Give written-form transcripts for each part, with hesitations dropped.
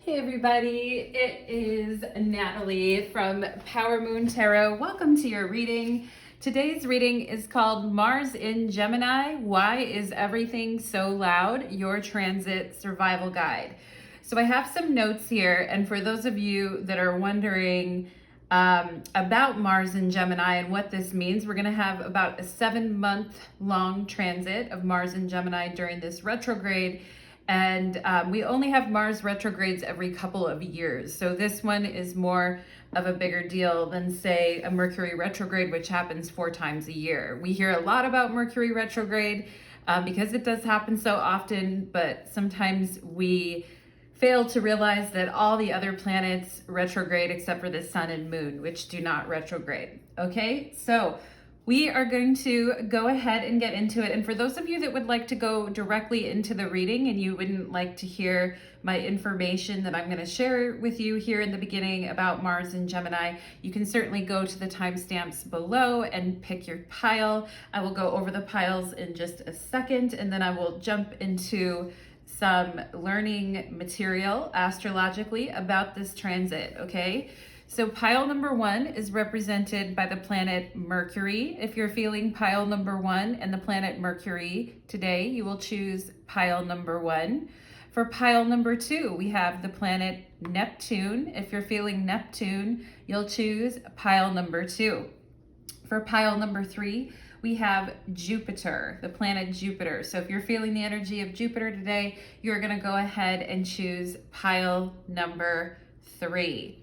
Hey everybody, it is Natalie from Power Moon Tarot. Welcome to your reading. Today's reading is called Mars in Gemini, Why is Everything So Loud? Your Transit Survival Guide. So I have some notes here, and for those of you that are wondering about Mars in Gemini and what this means, we're going to have about a 7-month long transit of Mars in Gemini during this retrograde. And we only have Mars retrogrades every couple of years. So this one is more of a bigger deal than, say, a Mercury retrograde, which happens 4 times a year. We hear a lot about Mercury retrograde because it does happen so often, but sometimes we fail to realize that all the other planets retrograde except for the sun and moon, which do not retrograde. Okay, so we are going to go ahead and get into it. And for those of you that would like to go directly into the reading and you wouldn't like to hear my information that I'm going to share with you here in the beginning about Mars and Gemini, you can certainly go to the timestamps below and pick your pile. I will go over the piles in just a second, and then I will jump into some learning material astrologically about this transit, okay? So pile number 1 is represented by the planet Mercury. If you're feeling pile number 1 and the planet Mercury today, you will choose pile number 1. For pile number 2, we have the planet Neptune. If you're feeling Neptune, you'll choose pile number 2. For pile number 3, we have Jupiter, the planet Jupiter. So if you're feeling the energy of Jupiter today, you're going to go ahead and choose pile number 3.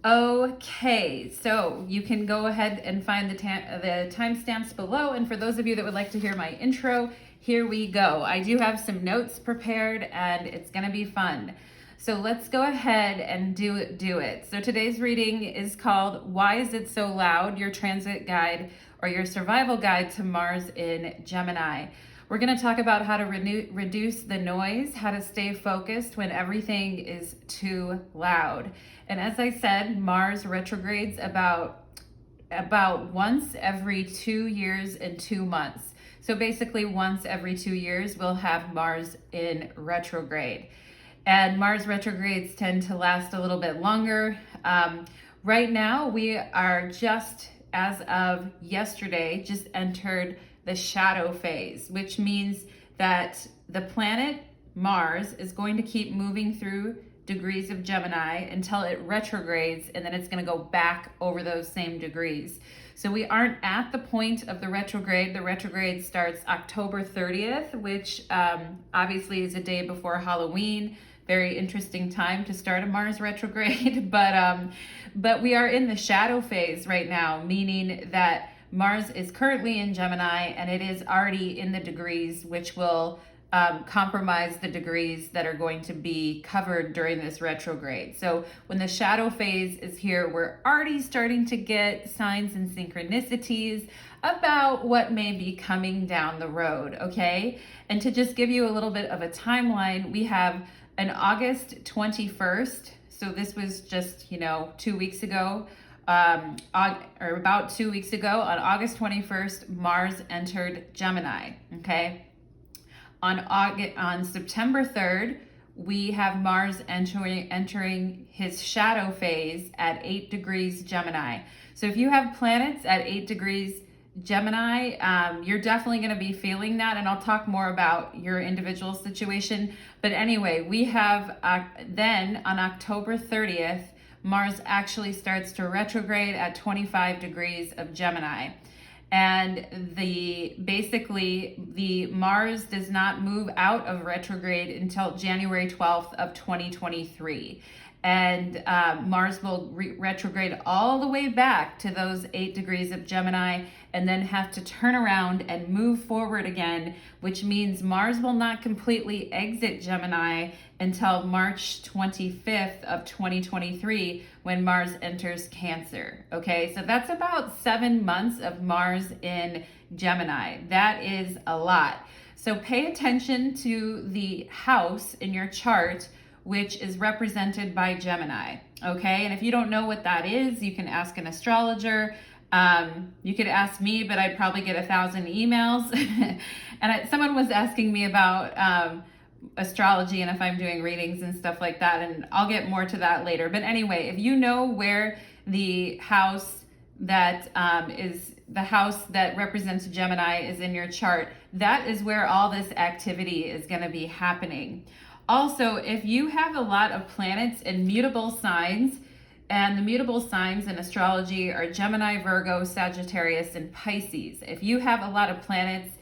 Okay, so you can go ahead and find the timestamps below. And for those of you that would like to hear my intro, here we go. I do have some notes prepared and it's going to be fun. So let's go ahead and do it. So today's reading is called Why Is It So Loud? Your Transit Guide or Your Survival Guide to Mars in Gemini. We're going to talk about how to reduce the noise, how to stay focused when everything is too loud. And as I said, Mars retrogrades about once every 2 years and 2 months. So basically once every 2 years, we'll have Mars in retrograde. And Mars retrogrades tend to last a little bit longer. Right now, we are just, as of yesterday, just entered the shadow phase, which means that the planet Mars is going to keep moving through degrees of Gemini until it retrogrades, and then it's going to go back over those same degrees. So we aren't at the point of the retrograde. The retrograde starts October 30th, which obviously is a day before Halloween. Very interesting time to start a Mars retrograde, but we are in the shadow phase right now, meaning that Mars is currently in Gemini and it is already in the degrees, which will compromise the degrees that are going to be covered during this retrograde. So when the shadow phase is here, we're already starting to get signs and synchronicities about what may be coming down the road, okay? And to just give you a little bit of a timeline, we have an August 21st. So this was just, 2 weeks ago. Or about 2 weeks ago, on August 21st, Mars entered Gemini, okay? On September 3rd, we have Mars entering his shadow phase at 8 degrees Gemini. So if you have planets at 8 degrees Gemini, you're definitely going to be feeling that, and I'll talk more about your individual situation. But anyway, we have then on October 30th, Mars actually starts to retrograde at 25 degrees of Gemini. And the Mars does not move out of retrograde until January 12th of 2023. And Mars will retrograde all the way back to those 8 degrees of Gemini and then have to turn around and move forward again, which means Mars will not completely exit Gemini until March 25th of 2023 when Mars enters Cancer. Okay, so that's about 7 months of Mars in Gemini. That is a lot. So pay attention to the house in your chart, which is represented by Gemini, okay? And if you don't know what that is, you can ask an astrologer. You could ask me, but I'd probably get 1,000 emails. And someone was asking me about astrology and if I'm doing readings and stuff like that, and I'll get more to that later. But anyway, if you know where the house that is the house that represents Gemini is in your chart, that is where all this activity is going to be happening. Also, if you have a lot of planets in mutable signs, and the mutable signs in astrology are Gemini, Virgo, Sagittarius, and Pisces. If you have a lot of planets,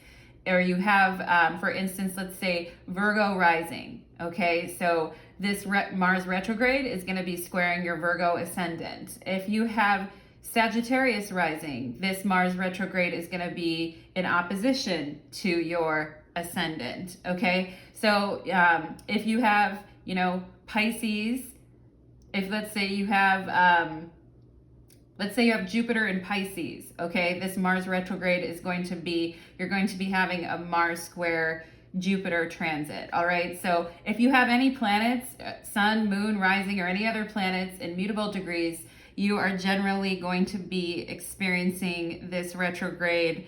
or you have, for instance, let's say Virgo rising, okay? So this Mars retrograde is going to be squaring your Virgo ascendant. If you have Sagittarius rising, this Mars retrograde is going to be in opposition to your ascendant, okay? So if you have, Pisces, if let's say you have Jupiter in Pisces, okay, this Mars retrograde is going to be, you're going to be having a Mars square Jupiter transit, all right? So if you have any planets, sun, moon, rising, or any other planets in mutable degrees, you are generally going to be experiencing this retrograde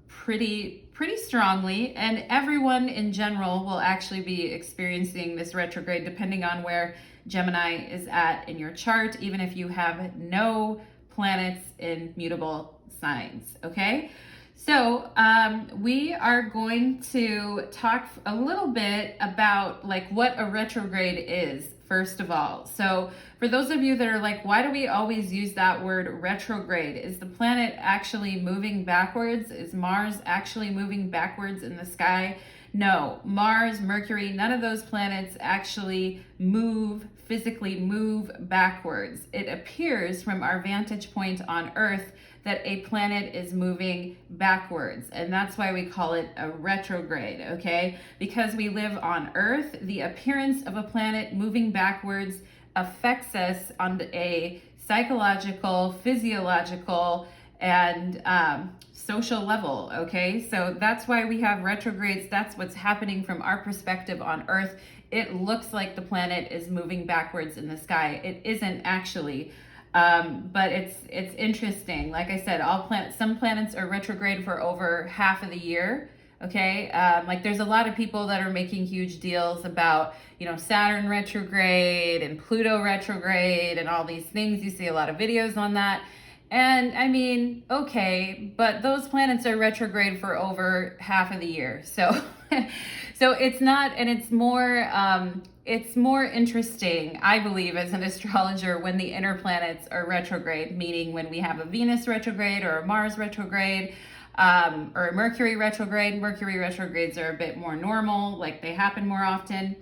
pretty strongly, and everyone in general will actually be experiencing this retrograde depending on where Gemini is at in your chart, even if you have no planets in mutable signs, okay? So we are going to talk a little bit about like what a retrograde is, first of all. So for those of you that are like, why do we always use that word retrograde? Is the planet actually moving backwards? Is Mars actually moving backwards in the sky? No, Mars, Mercury, none of those planets actually physically move backwards. It appears from our vantage point on Earth that a planet is moving backwards, and that's why we call it a retrograde, okay? Because we live on Earth, the appearance of a planet moving backwards affects us on a psychological, physiological, and social level, okay? So that's why we have retrogrades. That's what's happening from our perspective on Earth. It looks like the planet is moving backwards in the sky. It isn't actually, but it's interesting. Like I said, some planets are retrograde for over half of the year, okay? Like there's a lot of people that are making huge deals about, Saturn retrograde and Pluto retrograde and all these things. You see a lot of videos on that. And I mean, okay, but those planets are retrograde for over half of the year. So, so it's not, and it's more interesting, I believe, as an astrologer when the inner planets are retrograde, meaning when we have a Venus retrograde or a Mars retrograde, or a Mercury retrograde. Mercury retrogrades are a bit more normal, like they happen more often.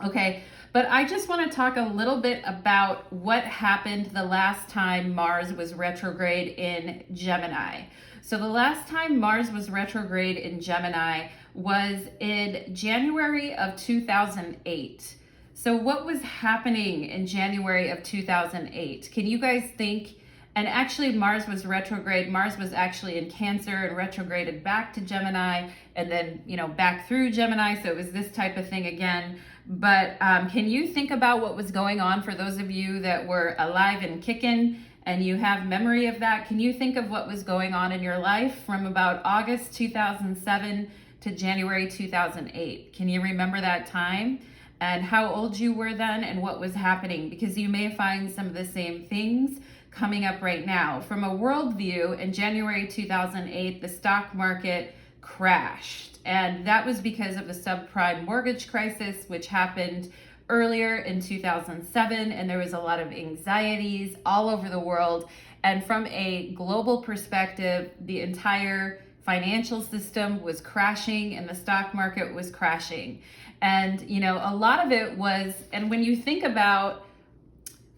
Okay, but I just want to talk a little bit about what happened the last time Mars was retrograde in Gemini. So the last time Mars was retrograde in Gemini was in January of 2008. So what was happening in January of 2008? Can you guys think? And actually Mars was retrograde. Mars was actually in Cancer and retrograded back to Gemini and then, back through Gemini. So it was this type of thing again. But can you think about what was going on for those of you that were alive and kicking and you have memory of that? Can you think of what was going on in your life from about August 2007 to January 2008? Can you remember that time and how old you were then and what was happening? Because you may find some of the same things coming up right now. From a world view, in January 2008, the stock market crashed. And that was because of the subprime mortgage crisis, which happened earlier in 2007. And there was a lot of anxieties all over the world. And from a global perspective, the entire financial system was crashing and the stock market was crashing. And, a lot of it was, and when you think about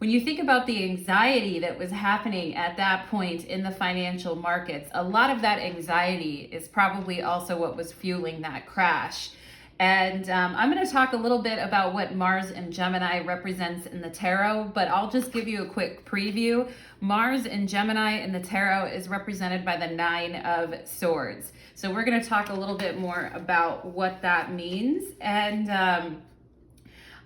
the anxiety that was happening at that point in the financial markets, a lot of that anxiety is probably also what was fueling that crash. And I'm going to talk a little bit about what Mars in Gemini represents in the tarot, but I'll just give you a quick preview. Mars in Gemini in the tarot is represented by the Nine of Swords. So we're going to talk a little bit more about what that means. And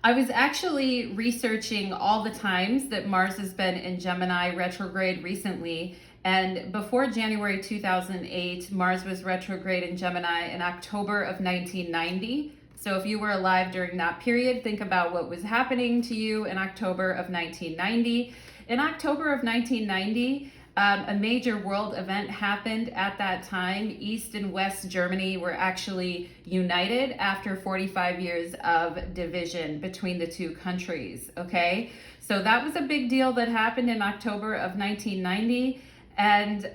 I was actually researching all the times that Mars has been in Gemini retrograde recently. And before January 2008, Mars was retrograde in Gemini in October of 1990. So if you were alive during that period, think about what was happening to you in October of 1990. In October of 1990, a major world event happened at that time. East and West Germany were actually united after 45 years of division between the two countries, okay? So that was a big deal that happened in October of 1990. And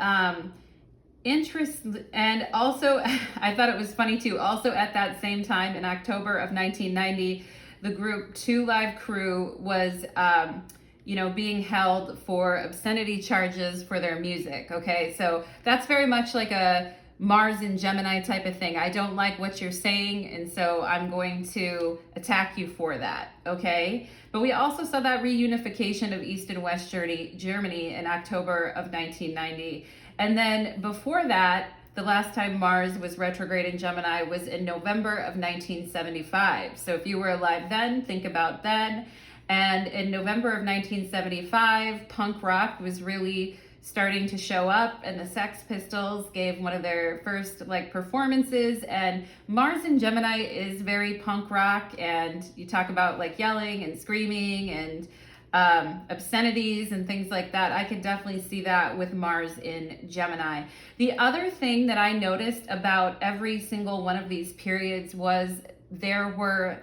and also I thought it was funny too, also at that same time in October of 1990, the group Two Live Crew was being held for obscenity charges for their music. Okay, so that's very much like a Mars in Gemini type of thing. I don't like what you're saying, and so I'm going to attack you for that. Okay, but we also saw that reunification of East and West Germany in October of 1990. And then before that, the last time Mars was retrograde in Gemini was in November of 1975. So if you were alive then, think about then. And in November of 1975, punk rock was really starting to show up, and the Sex Pistols gave one of their first performances. And Mars in Gemini is very punk rock, and you talk about yelling and screaming and obscenities and things like that. I could definitely see that with Mars in Gemini. The other thing that I noticed about every single one of these periods was there were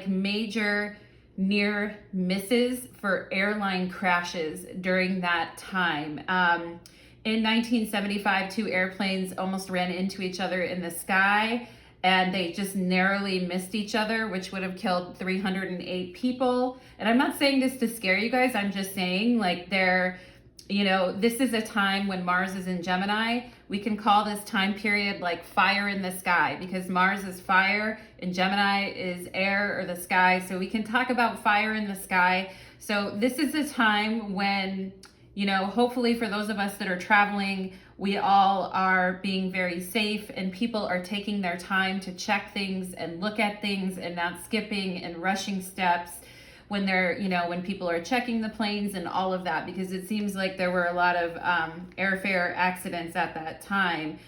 major near misses for airline crashes during that time. In 1975, two airplanes almost ran into each other in the sky, and they just narrowly missed each other, which would have killed 308 people. And I'm not saying this to scare you guys, I'm just saying this is a time when Mars is in Gemini. We can call this time period fire in the sky, because Mars is fire and Gemini is air or the sky. So we can talk about fire in the sky. So this is a time when, hopefully for those of us that are traveling, we all are being very safe, and people are taking their time to check things and look at things and not skipping and rushing steps when they're, when people are checking the planes and all of that, because it seems like there were a lot of airfare accidents at that time.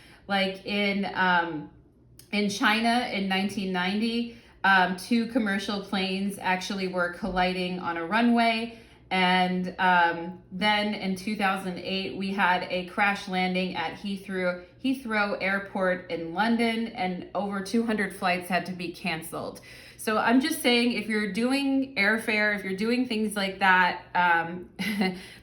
In China in 1990, two commercial planes actually were colliding on a runway. And then in 2008, we had a crash landing at Heathrow Airport in London, and over 200 flights had to be canceled. So I'm just saying, if you're doing airfare, if you're doing things like that,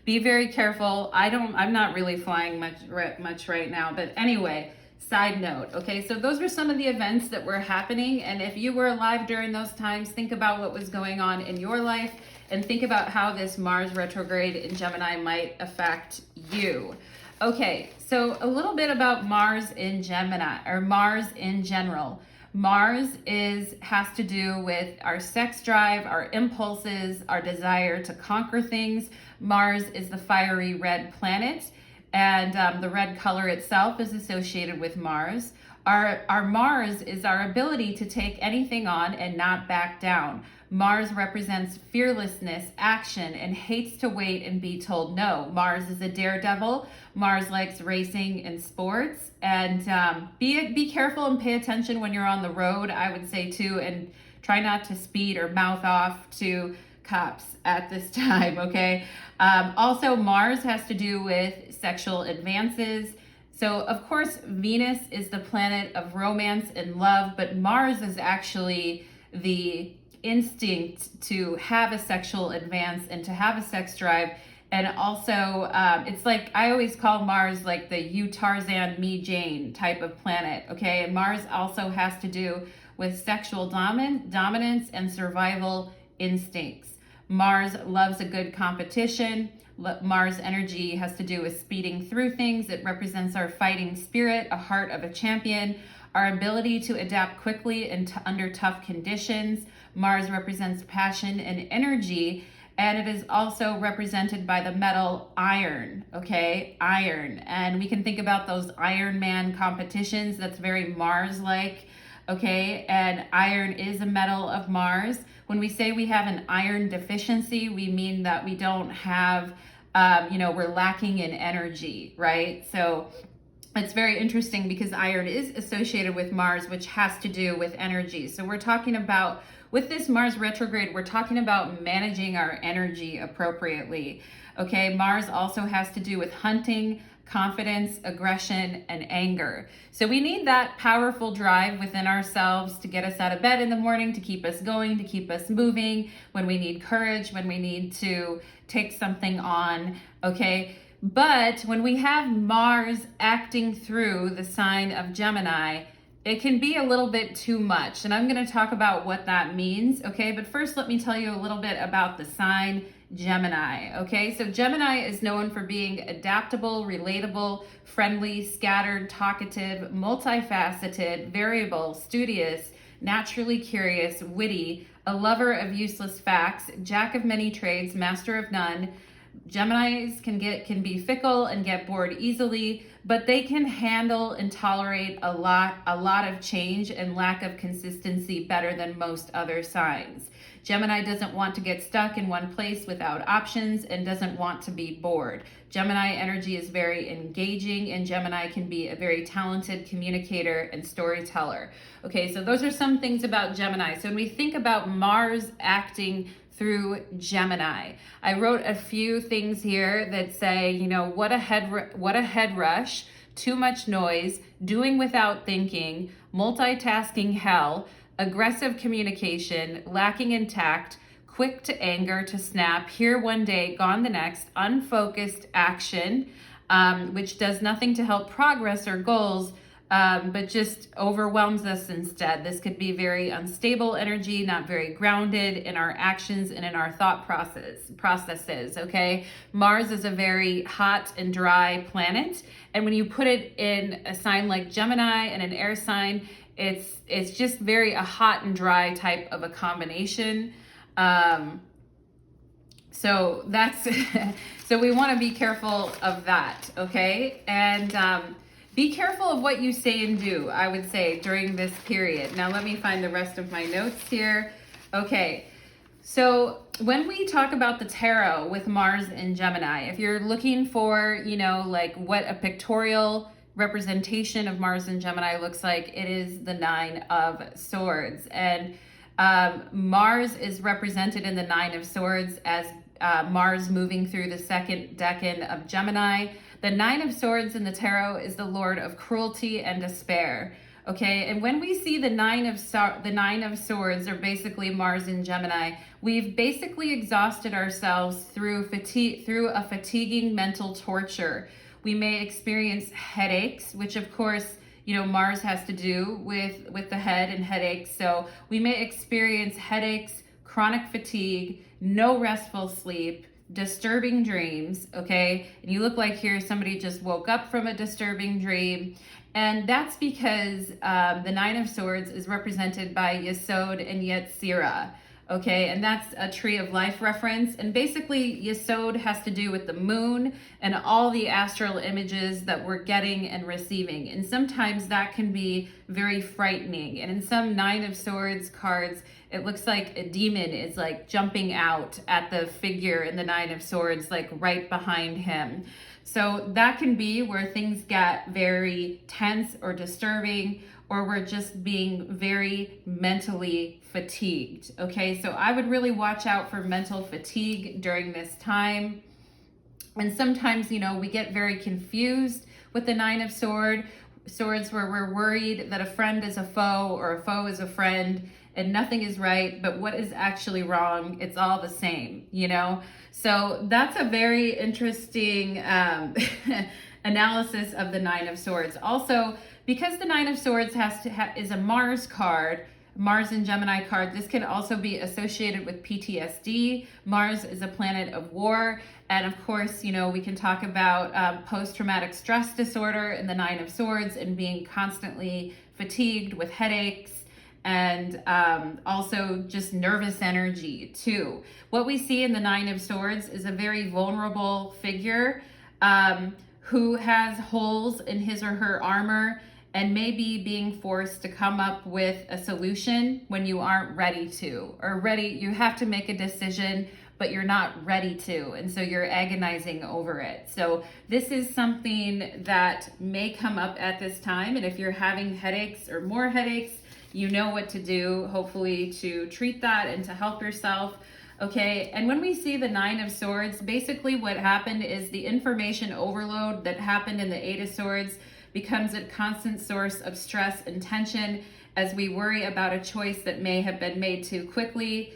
be very careful. I'm not really flying much right now, but anyway, side note. Okay, so those were some of the events that were happening, and if you were alive during those times, think about what was going on in your life, and think about how this Mars retrograde in Gemini might affect you. Okay, so a little bit about Mars in Gemini, or Mars in general. Mars has to do with our sex drive, our impulses, our desire to conquer things. Mars is the fiery red planet, and the red color itself is associated with Mars. Our Mars is our ability to take anything on and not back down. Mars represents fearlessness, action, and hates to wait and be told no. Mars is a daredevil. Mars likes racing and sports. And be careful and pay attention when you're on the road, I would say too, and try not to speed or mouth off to cops at this time, okay? Also, Mars has to do with sexual advances. So, of course, Venus is the planet of romance and love, but Mars is actually the instinct to have a sexual advance and to have a sex drive. And also, it's I always call Mars the you Tarzan, me Jane type of planet, okay? And Mars also has to do with sexual dominance and survival instincts. Mars loves a good competition. Mars energy has to do with speeding through things. It represents our fighting spirit, a heart of a champion, our ability to adapt quickly and under tough conditions. Mars represents passion and energy, and it is also represented by the metal iron, okay? Iron. And we can think about those Iron Man competitions. That's very Mars-like, okay? And iron is a metal of Mars. When we say we have an iron deficiency, we mean that we don't have, we're lacking in energy, right? So It's very interesting because iron is associated with Mars, which has to do with energy. So we're talking about, with this Mars retrograde, we're talking about managing our energy appropriately. Okay, Mars also has to do with hunting, confidence, aggression, and anger. So we need that powerful drive within ourselves to get us out of bed in the morning, to keep us going, to keep us moving, when we need courage, when we need to take something on, okay? But when we have Mars acting through the sign of Gemini, it can be a little bit too much. And I'm going to talk about what that means, okay? But first, let me tell you a little bit about the sign Gemini, okay? So Gemini is known for being adaptable, relatable, friendly, scattered, talkative, multifaceted, variable, studious, naturally curious, witty, a lover of useless facts, jack of many trades, master of none. Geminis can be fickle and get bored easily, but they can handle and tolerate a lot of change and lack of consistency better than most other signs. Gemini doesn't want to get stuck in one place without options and doesn't want to be bored. Gemini energy is very engaging, and Gemini can be a very talented communicator and storyteller. Okay, so those are some things about Gemini. So when we think about Mars acting through Gemini, I wrote a few things here that say, you know, what a head rush, too much noise, doing without thinking, multitasking hell, aggressive communication, lacking in tact, quick to anger, to snap, here one day, gone the next, unfocused action, which does nothing to help progress or goals, but just overwhelms us instead. This could be very unstable energy, not very grounded in our actions and in our thought processes, okay? Mars is a very hot and dry planet, and when you put it in a sign like Gemini and an air sign, it's just very a hot and dry type of a combination. So that's so we want to be careful of that, okay? And be careful of what you say and do, I would say, during this period. Now let me find the rest of my notes here. Okay, so when we talk about the tarot with Mars and Gemini, if you're looking for, you know, like what a pictorial representation of Mars and Gemini looks like, it is the Nine of Swords. And Mars is represented in the Nine of Swords as Mars moving through the second decan of Gemini. The Nine of Swords in the tarot is the Lord of cruelty and despair. Okay, and when we see the Nine of Swords, or basically Mars in Gemini, we've basically exhausted ourselves through a fatiguing mental torture. We may experience headaches, which of course, you know, Mars has to do with the head and headaches. So we may experience headaches, chronic fatigue, no restful sleep, disturbing dreams, okay? And you look like here somebody just woke up from a disturbing dream. And that's because the Nine of Swords is represented by Yesod and Yetzirah. Okay, and that's a tree of life reference. And basically, Yesod has to do with the moon and all the astral images that we're getting and receiving. And sometimes that can be very frightening. And in some Nine of Swords cards, it looks like a demon is like jumping out at the figure in the Nine of Swords, like right behind him. So that can be where things get very tense or disturbing, or we're just being very mentally fatigued, okay? So I would really watch out for mental fatigue during this time. And sometimes, you know, we get very confused with the Nine of Swords where we're worried that a friend is a foe or a foe is a friend and nothing is right, but what is actually wrong? It's all the same, you know? So that's a very interesting analysis of the Nine of Swords. Also, because the Nine of Swords is a Mars card, Mars and Gemini card, this can also be associated with PTSD. Mars is a planet of war. And of course, you know, we can talk about post-traumatic stress disorder in the Nine of Swords and being constantly fatigued with headaches, and also just nervous energy too. What we see in the Nine of Swords is a very vulnerable figure who has holes in his or her armor and maybe being forced to come up with a solution when you aren't ready to, or you have to make a decision, but you're not ready to. And so you're agonizing over it. So this is something that may come up at this time. And if you're having headaches or more headaches, you know what to do, hopefully, to treat that and to help yourself. Okay, and when we see the Nine of Swords, basically what happened is the information overload that happened in the Eight of Swords becomes a constant source of stress and tension as we worry about a choice that may have been made too quickly,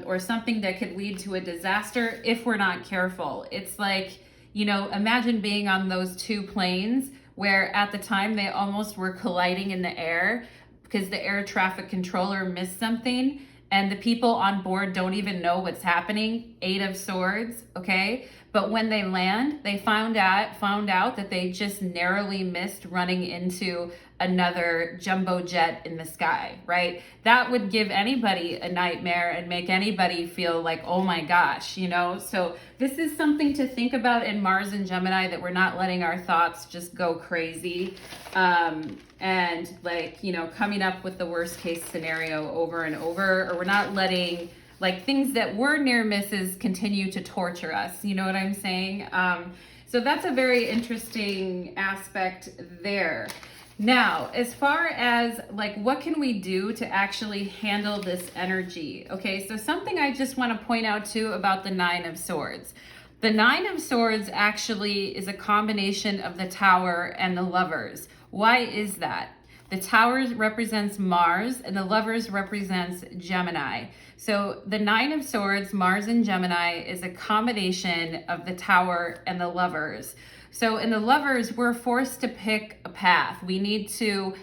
or something that could lead to a disaster if we're not careful. It's like, you know, imagine being on those two planes where at the time they almost were colliding in the air because the air traffic controller missed something and the people on board don't even know what's happening. Eight of Swords, okay? But when they land, they found out that they just narrowly missed running into another jumbo jet in the sky, right? That would give anybody a nightmare and make anybody feel like, oh my gosh, you know? So this is something to think about in Mars and Gemini, that we're not letting our thoughts just go crazy. And like, you know, coming up with the worst case scenario over and over, or we're not letting like things that were near misses continue to torture us. You know what I'm saying? So that's a very interesting aspect there. Now, as far as like, what can we do to actually handle this energy? Okay, so something I just want to point out too about the Nine of Swords. The Nine of Swords actually is a combination of the Tower and the Lovers. Why is that? The Tower represents Mars and the Lovers represents Gemini. So the Nine of Swords, Mars and Gemini, is a combination of the Tower and the Lovers. So in the Lovers, we're forced to pick a path. We need to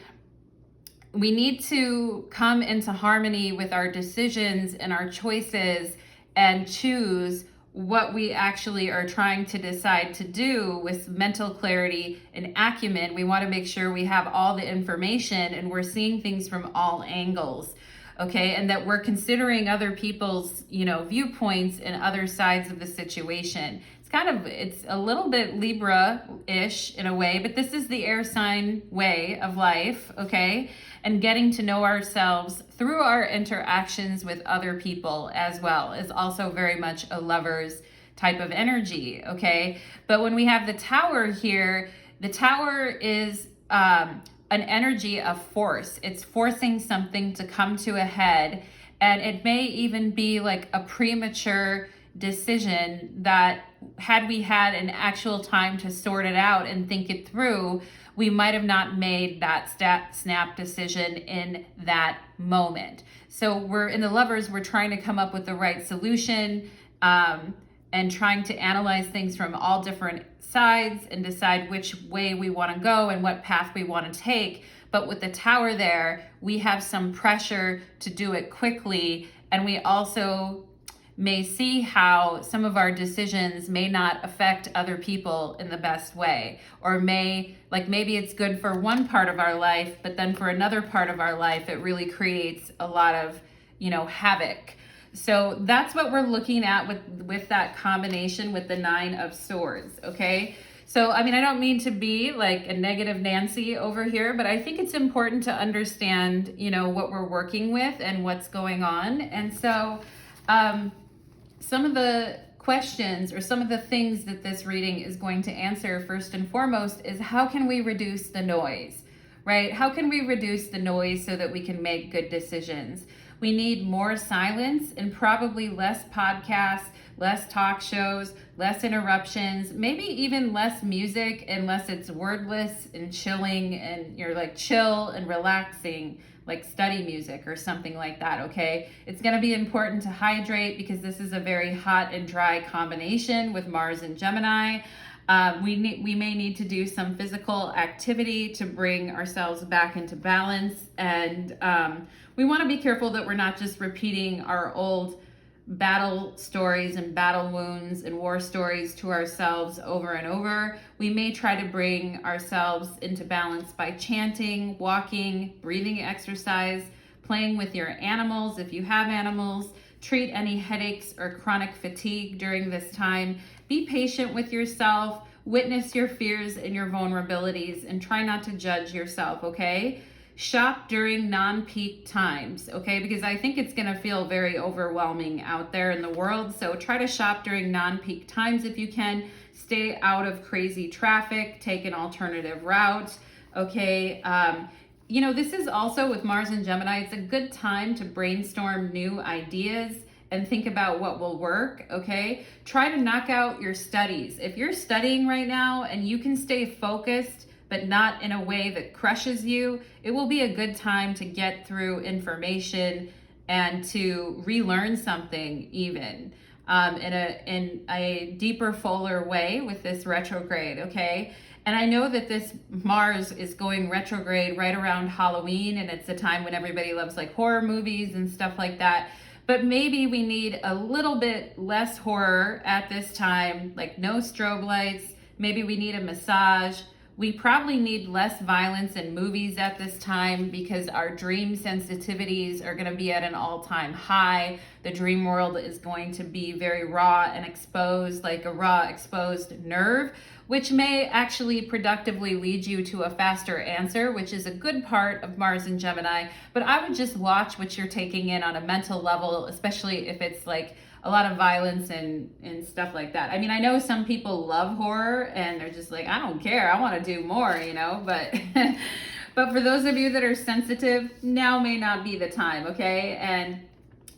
come into harmony with our decisions and our choices and choose what we actually are trying to decide to do with mental clarity and acumen. We want to make sure we have all the information and we're seeing things from all angles, okay? And that we're considering other people's, you know, viewpoints and other sides of the situation. It's a little bit Libra-ish in a way, but this is the air sign way of life, okay? And getting to know ourselves through our interactions with other people as well is also very much a Lover's type of energy, okay? But when we have the Tower here, the Tower is an energy of force. It's forcing something to come to a head, and it may even be like a premature decision that, had we had an actual time to sort it out and think it through, we might have not made that snap decision in that moment. So we're in the Lovers, we're trying to come up with the right solution, and trying to analyze things from all different sides and decide which way we want to go and what path we want to take. But with the Tower there, we have some pressure to do it quickly, and we also may see how some of our decisions may not affect other people in the best way, or maybe it's good for one part of our life, but then for another part of our life, it really creates a lot of, you know, havoc. So that's what we're looking at with that combination with the Nine of Swords, okay? So, I mean, I don't mean to be like a negative Nancy over here, but I think it's important to understand, you know, what we're working with and what's going on. And so, some of the questions or some of the things that this reading is going to answer first and foremost is, how can we reduce the noise, right? How can we reduce the noise so that we can make good decisions? We need more silence and probably less podcasts, less talk shows, less interruptions, maybe even less music, unless it's wordless and chilling and you're like chill and relaxing, like study music or something like that, okay? It's gonna be important to hydrate because this is a very hot and dry combination with Mars and Gemini. We may need to do some physical activity to bring ourselves back into balance. And we wanna be careful that we're not just repeating our old battle stories and battle wounds and war stories to ourselves over and over. We may try to bring ourselves into balance by chanting, walking, breathing exercise, playing with your animals if you have animals. Treat any headaches or chronic fatigue during this time. Be patient with yourself, witness your fears and your vulnerabilities, and try not to judge yourself, okay? shop during non-peak times, okay? Because I think it's gonna feel very overwhelming out there in the world. So try to shop during non-peak times if you can. Stay out of crazy traffic, take an alternative route, okay? You know, this is also with Mars and Gemini, it's a good time to brainstorm new ideas and think about what will work, okay? Try to knock out your studies. If you're studying right now and you can stay focused, but not in a way that crushes you, it will be a good time to get through information and to relearn something even in a deeper, fuller way with this retrograde, okay? And I know that this Mars is going retrograde right around Halloween, and it's a time when everybody loves like horror movies and stuff like that. But maybe we need a little bit less horror at this time, like no strobe lights. Maybe we need a massage. We probably need less violence in movies at this time because our dream sensitivities are going to be at an all-time high. The dream world is going to be very raw and exposed, like a raw exposed nerve, which may actually productively lead you to a faster answer, which is a good part of Mars and Gemini. But I would just watch what you're taking in on a mental level, especially if it's like a lot of violence and stuff like that. I mean, I know some people love horror and they're just like, I don't care, I want to do more, you know, but but for those of you that are sensitive, now may not be the time, okay? And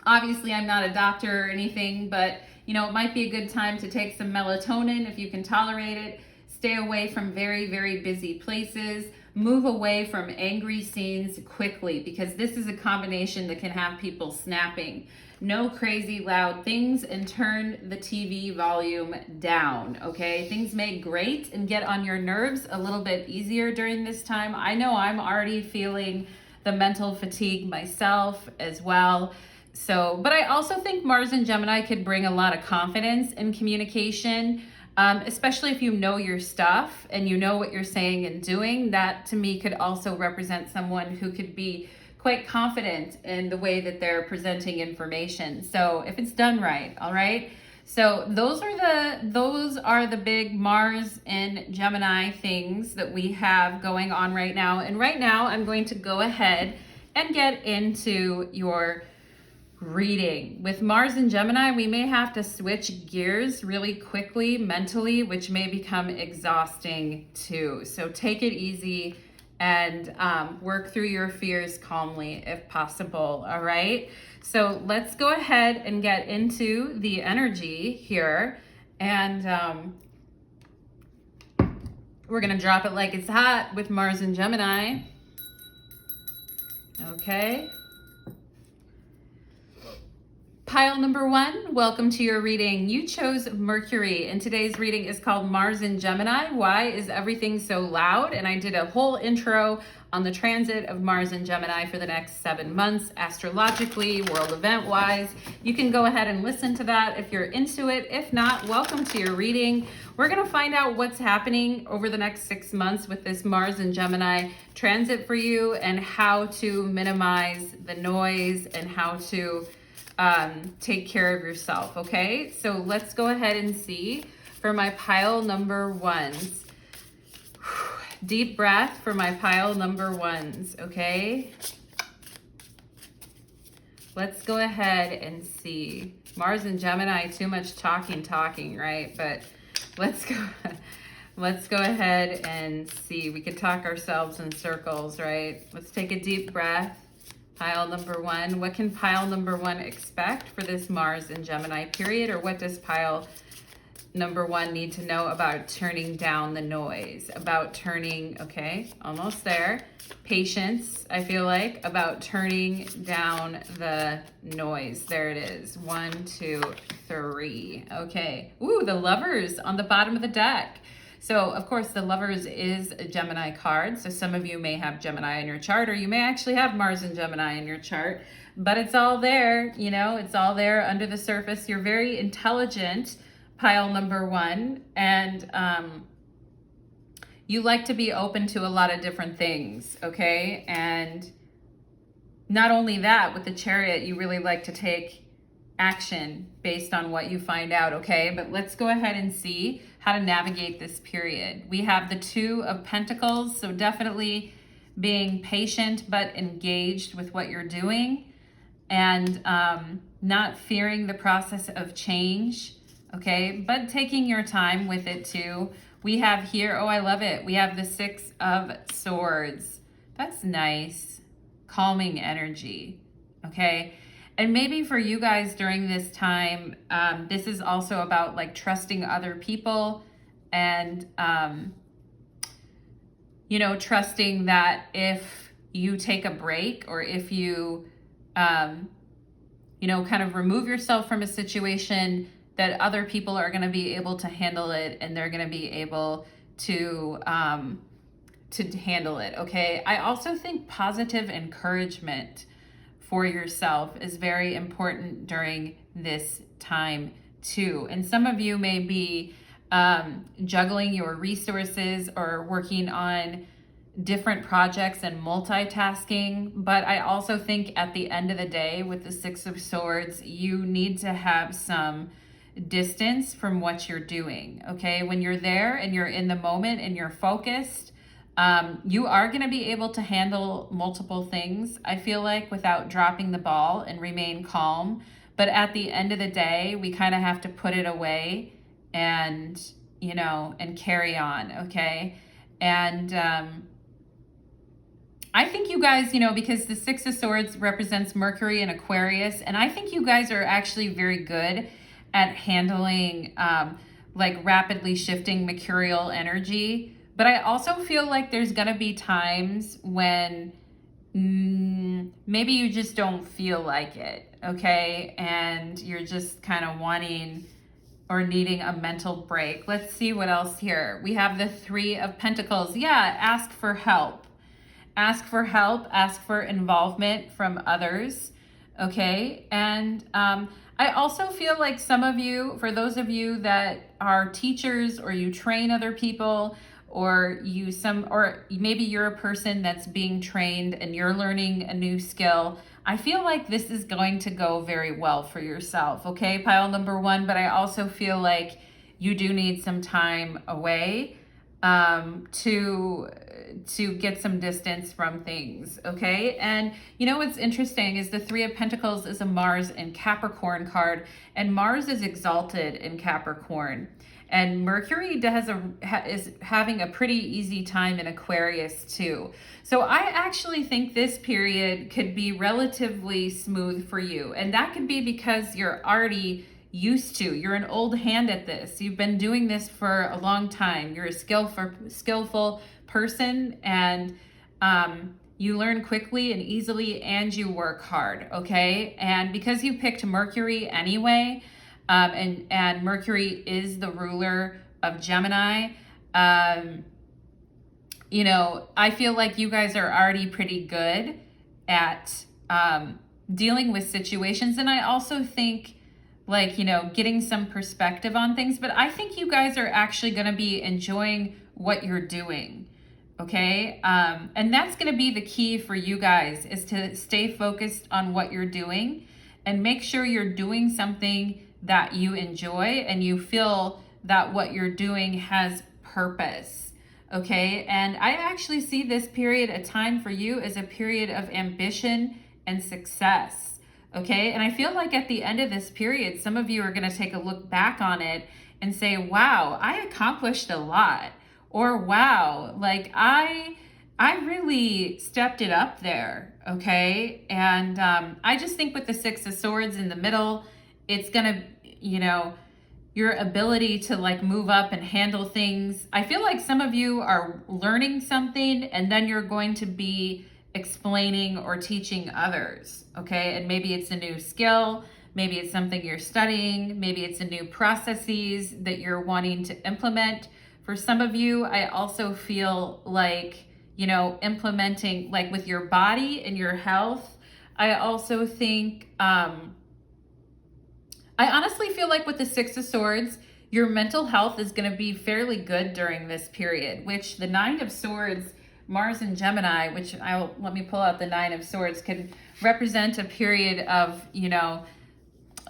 obviously I'm not a doctor or anything, but you know, it might be a good time to take some melatonin if you can tolerate it. Stay away from very, very busy places. Move away from angry scenes quickly because this is a combination that can have people snapping. No crazy loud things and turn the TV volume down, okay? Things may grate and get on your nerves a little bit easier during this time. I know I'm already feeling the mental fatigue myself as well. So, but I also think Mars and Gemini could bring a lot of confidence in communication, especially if you know your stuff and you know what you're saying and doing. That to me could also represent someone who could be quite confident in the way that they're presenting information. So if it's done right, all right? So those are the big Mars and Gemini things that we have going on right now. And right now I'm going to go ahead and get into your reading. With Mars and Gemini, we may have to switch gears really quickly mentally, which may become exhausting too. So take it easy and work through your fears calmly if possible, all right? So let's go ahead and get into the energy here. And we're gonna drop it like it's hot with Mars and Gemini. Okay. Pile number one, welcome to your reading. You chose Mercury, and today's reading is called Mars in Gemini. Why is everything so loud? And I did a whole intro on the transit of Mars in Gemini for the next 7 months, astrologically, world event-wise. You can go ahead and listen to that if you're into it. If not, welcome to your reading. We're gonna find out what's happening over the next 6 months with this Mars in Gemini transit for you and how to minimize the noise and how to take care of yourself, okay? So let's go ahead and see for my pile number ones. Deep breath for my pile number ones, okay? Let's go ahead and see. Mars and Gemini, too much talking, right? But let's go ahead and see. We could talk ourselves in circles, right? Let's take a deep breath. Pile number one, what can pile number one expect for this Mars and Gemini period? Or what does pile number one need to know about turning down the noise? About turning, okay, almost there. Patience, I feel like, about turning down the noise. There it is. 1, 2, 3. Okay. Ooh, the Lovers on the bottom of the deck. So, of course, the Lovers is a Gemini card. So some of you may have Gemini in your chart, or you may actually have Mars and Gemini in your chart. But it's all there, you know, it's all there under the surface. You're very intelligent, pile number one. And you like to be open to a lot of different things, okay? And not only that, with the Chariot, you really like to take action based on what you find out, okay? But let's go ahead and see how to navigate this period. We have the Two of Pentacles, so definitely being patient but engaged with what you're doing, and not fearing the process of change, okay? But taking your time with it too. We have here, oh, I love it. We have the 6 of Swords. That's nice. Calming energy, okay? And maybe for you guys during this time, this is also about like trusting other people and, you know, trusting that if you take a break or if you, you know, kind of remove yourself from a situation, that other people are going to be able to handle it, and they're going to be able to handle it, okay? I also think positive encouragement for yourself is very important during this time too. And some of you may be juggling your resources or working on different projects and multitasking, but I also think at the end of the day with the 6 of Swords, you need to have some distance from what you're doing, okay? When you're there and you're in the moment and you're focused, you are going to be able to handle multiple things, I feel like, without dropping the ball and remain calm. But at the end of the day, we kind of have to put it away and, you know, and carry on, okay? And I think you guys, you know, because the 6 of Swords represents Mercury and Aquarius, and I think you guys are actually very good at handling like rapidly shifting mercurial energy. But I also feel like there's gonna be times when maybe you just don't feel like it, okay? And you're just kind of wanting or needing a mental break. Let's see what else here. We have the 3 of Pentacles. Yeah, ask for help. Ask for help, ask for involvement from others, okay? And I also feel like some of you, for those of you that are teachers or you train other people, or maybe you're a person that's being trained and you're learning a new skill, I feel like this is going to go very well for yourself, okay? Pile number 1, but I also feel like you do need some time away to get some distance from things, okay? And you know what's interesting is the 3 of Pentacles is a Mars and Capricorn card, and Mars is exalted in Capricorn, and Mercury is having a pretty easy time in Aquarius too. So I actually think this period could be relatively smooth for you, and that could be because you're already used to. You're an old hand at this. You've been doing this for a long time. You're a skillful person, and you learn quickly and easily, and you work hard, okay? And because you picked Mercury anyway, and Mercury is the ruler of Gemini, you know, I feel like you guys are already pretty good at dealing with situations. And I also think, like, you know, getting some perspective on things, but I think you guys are actually going to be enjoying what you're doing, okay? And that's going to be the key for you guys, is to stay focused on what you're doing and make sure you're doing something that you enjoy and you feel that what you're doing has purpose, okay? And I actually see this period, a time for you, as a period of ambition and success, okay? And I feel like at the end of this period, some of you are going to take a look back on it and say, wow, I accomplished a lot. Or wow, like I really stepped it up there, okay? And I just think with the 6 of Swords in the middle, it's gonna, you know, your ability to like move up and handle things. I feel like some of you are learning something and then you're going to be explaining or teaching others, okay? And maybe it's a new skill, maybe it's something you're studying, maybe it's a new processes that you're wanting to implement. For some of you, I also feel like, you know, implementing like with your body and your health. I also think, I honestly feel like with the 6 of Swords, your mental health is going to be fairly good during this period, which the 9 of Swords, Mars and Gemini, which let me pull out the 9 of Swords, can represent a period of, you know,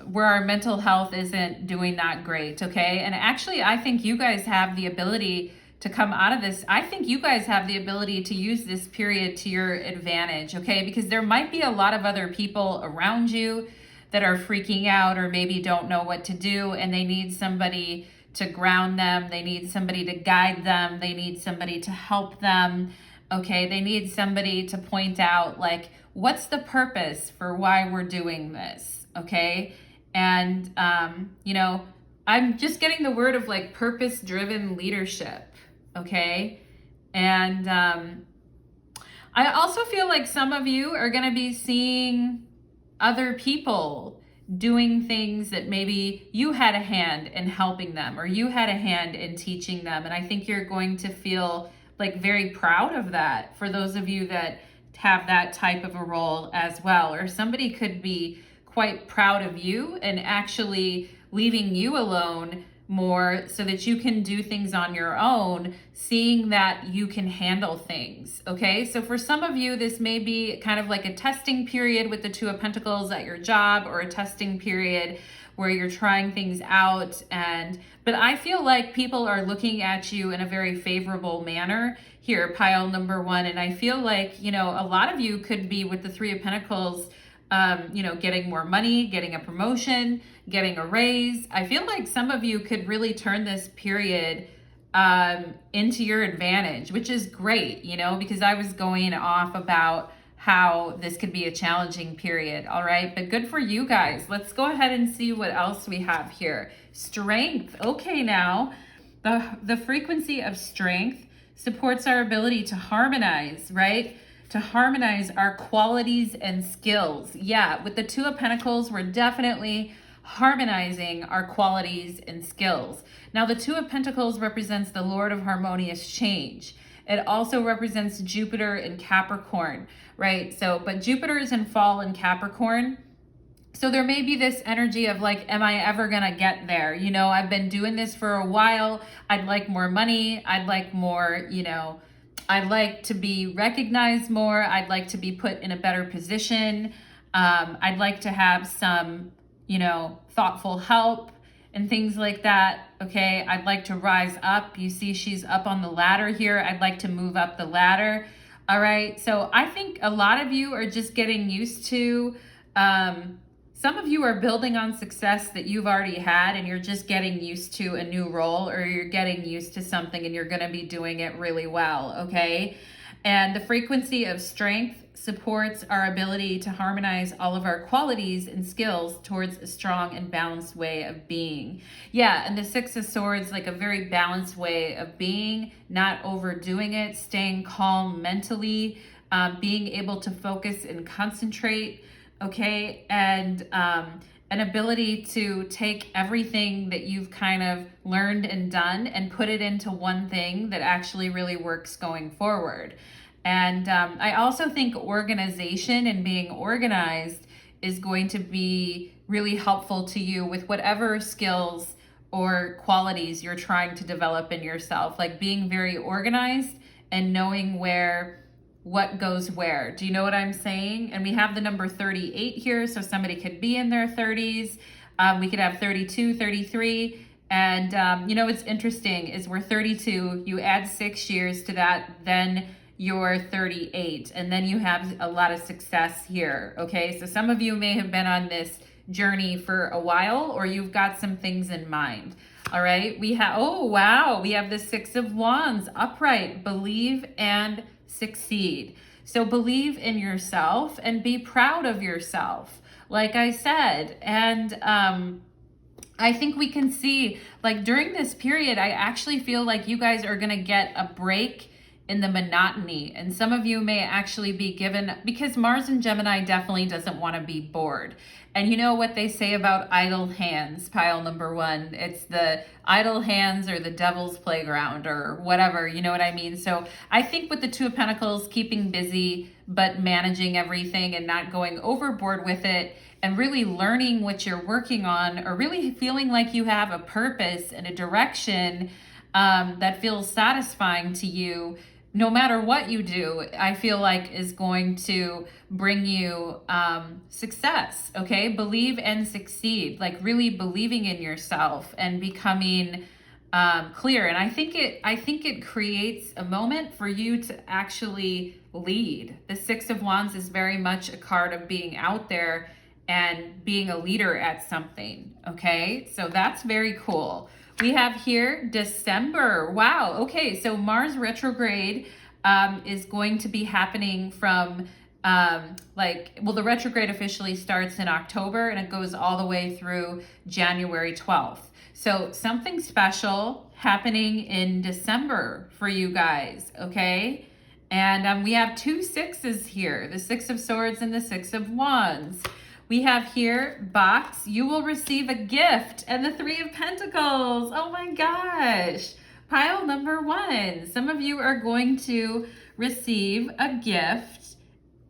where our mental health isn't doing that great, okay? And actually, I think you guys have the ability to come out of this. I think you guys have the ability to use this period to your advantage, okay? Because there might be a lot of other people around you that are freaking out or maybe don't know what to do, and they need somebody to ground them. They need somebody to guide them. They need somebody to help them, okay? They need somebody to point out, like, what's the purpose for why we're doing this, okay? And, you know, I'm just getting the word of like purpose-driven leadership, okay? And I also feel like some of you are going to be seeing other people doing things that maybe you had a hand in helping them or you had a hand in teaching them. And I think you're going to feel like very proud of that for those of you that have that type of a role as well. Or somebody could be quite proud of you and actually leaving you alone more so that you can do things on your own, seeing that you can handle things, okay? So for some of you, this may be kind of like a testing period with the Two of Pentacles at your job, or a testing period where you're trying things out. But I feel like people are looking at you in a very favorable manner here, pile number one. And I feel like, you know, a lot of you could be with the Three of Pentacles, you know, getting more money, getting a promotion, getting a raise. I feel like some of you could really turn this period into your advantage, which is great, you know, because I was going off about how this could be a challenging period. All right, but good for you guys. Let's go ahead and see what else we have here. Strength. Okay, now the frequency of strength supports our ability to harmonize, right? To harmonize our qualities and skills. Yeah, with the Two of Pentacles, we're definitely harmonizing our qualities and skills. Now, the Two of Pentacles represents the Lord of harmonious change. It also represents Jupiter in Capricorn, right? So, but Jupiter is in fall in Capricorn. So there may be this energy of like, am I ever gonna get there? You know, I've been doing this for a while. I'd like more money. I'd like more, you know, I'd like to be recognized more. I'd like to be put in a better position. I'd like to have some, you know, thoughtful help and things like that. Okay, I'd like to rise up. You see she's up on the ladder here. I'd like to move up the ladder. All right, so I think a lot of you are just getting used to, some of you are building on success that you've already had, and you're just getting used to a new role, or you're getting used to something and you're going to be doing it really well, okay? And the frequency of strength supports our ability to harmonize all of our qualities and skills towards a strong and balanced way of being. Yeah, and the Six of Swords, like a very balanced way of being, not overdoing it, staying calm mentally, being able to focus and concentrate, okay? And an ability to take everything that you've kind of learned and done and put it into one thing that actually really works going forward. And I also think organization and being organized is going to be really helpful to you with whatever skills or qualities you're trying to develop in yourself, like being very organized and knowing what goes where. Do you know what I'm saying? And we have the number 38 here, so somebody could be in their 30s. We could have 32, 33. And you know, what's interesting is we're 32, you add 6 years to that, then you're 38, and then you have a lot of success here, okay? So some of you may have been on this journey for a while, or you've got some things in mind, all right? We have, oh, wow, we have the Six of Wands, upright, believe and succeed. So believe in yourself and be proud of yourself, like I said. And I think we can see, like during this period, I actually feel like you guys are gonna get a break in the monotony. And some of you may actually be given, because Mars in Gemini definitely doesn't want to be bored. And you know what they say about idle hands, pile number one, it's the idle hands or the devil's playground or whatever, you know what I mean? So I think with the Two of Pentacles, keeping busy, but managing everything and not going overboard with it, and really learning what you're working on, or really feeling like you have a purpose and a direction that feels satisfying to you, no matter what you do, I feel like is going to bring you success, okay? Believe and succeed, like really believing in yourself and becoming clear. And I think it creates a moment for you to actually lead. The Six of Wands is very much a card of being out there and being a leader at something. Okay, so that's very cool. We have here December. Wow. Okay, so Mars retrograde is going to be happening from the retrograde officially starts in October and it goes all the way through January 12th. So something special happening in December for you guys, okay? And we have two sixes here, the Six of Swords and the Six of Wands. We have here, box, you will receive a gift, and the Three of Pentacles. Oh my gosh. Pile number one. Some of you are going to receive a gift,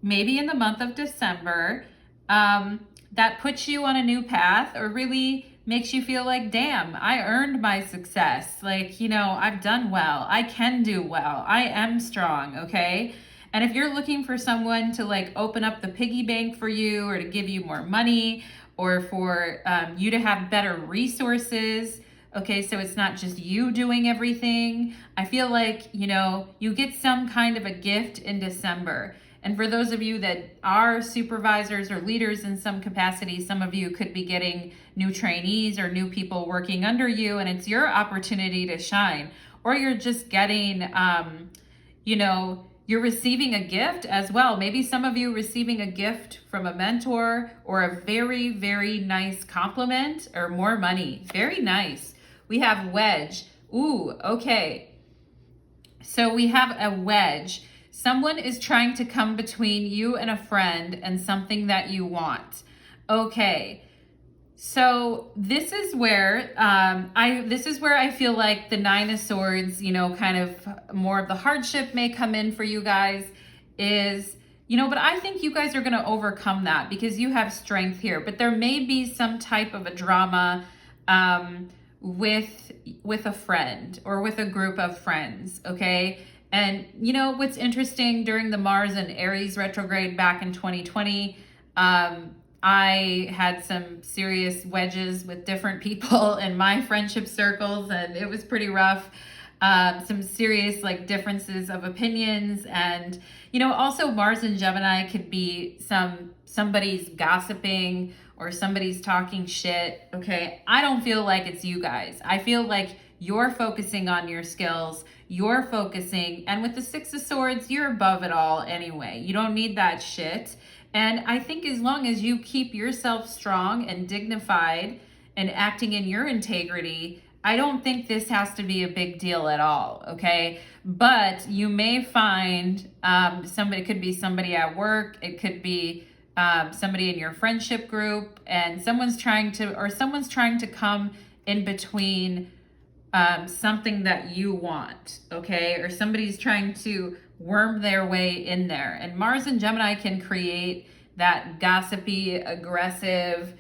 maybe in the month of December, that puts you on a new path or really makes you feel like, damn, I earned my success. Like, I've done well. I can do well. I am strong, okay? And if you're looking for someone to like open up the piggy bank for you or to give you more money or for you to have better resources, okay, so it's not just you doing everything. I feel like, you get some kind of a gift in December. And for those of you that are supervisors or leaders in some capacity, some of you could be getting new trainees or new people working under you, and it's your opportunity to shine. Or you're just getting, you're receiving a gift as well. Maybe some of you receiving a gift from a mentor or a very, very nice compliment or more money. Very nice. We have wedge. Ooh, okay. So we have a wedge. Someone is trying to come between you and a friend and something that you want. Okay. So this is where I feel like the Nine of Swords, kind of more of the hardship may come in for you guys is, but I think you guys are going to overcome that because you have strength here. But there may be some type of a drama with a friend or with a group of friends, okay? And what's interesting during the Mars and Aries retrograde back in 2020, I had some serious wedges with different people in my friendship circles, and it was pretty rough. Some serious differences of opinions, and also Mars and Gemini could be somebody's gossiping or somebody's talking shit. Okay, I don't feel like it's you guys. I feel like you're focusing on your skills. You're focusing, and with the Six of Swords, you're above it all anyway. You don't need that shit. And I think as long as you keep yourself strong and dignified and acting in your integrity, I don't think this has to be a big deal at all, okay? But you may find it could be somebody at work, it could be somebody in your friendship group, and someone's trying to come in between something that you want, okay? Or somebody's trying to worm their way in there. And Mars and Gemini can create that gossipy, aggressive,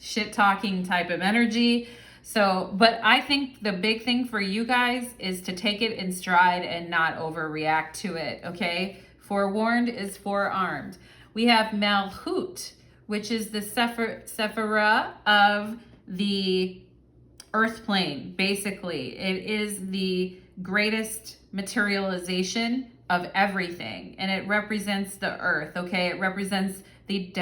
shit-talking type of energy. So, but I think the big thing for you guys is to take it in stride and not overreact to it, okay? Forewarned is forearmed. We have Malhut, which is the Sephira of the earth plane, basically. It is the greatest materialization of everything, and it represents the earth, okay? It represents the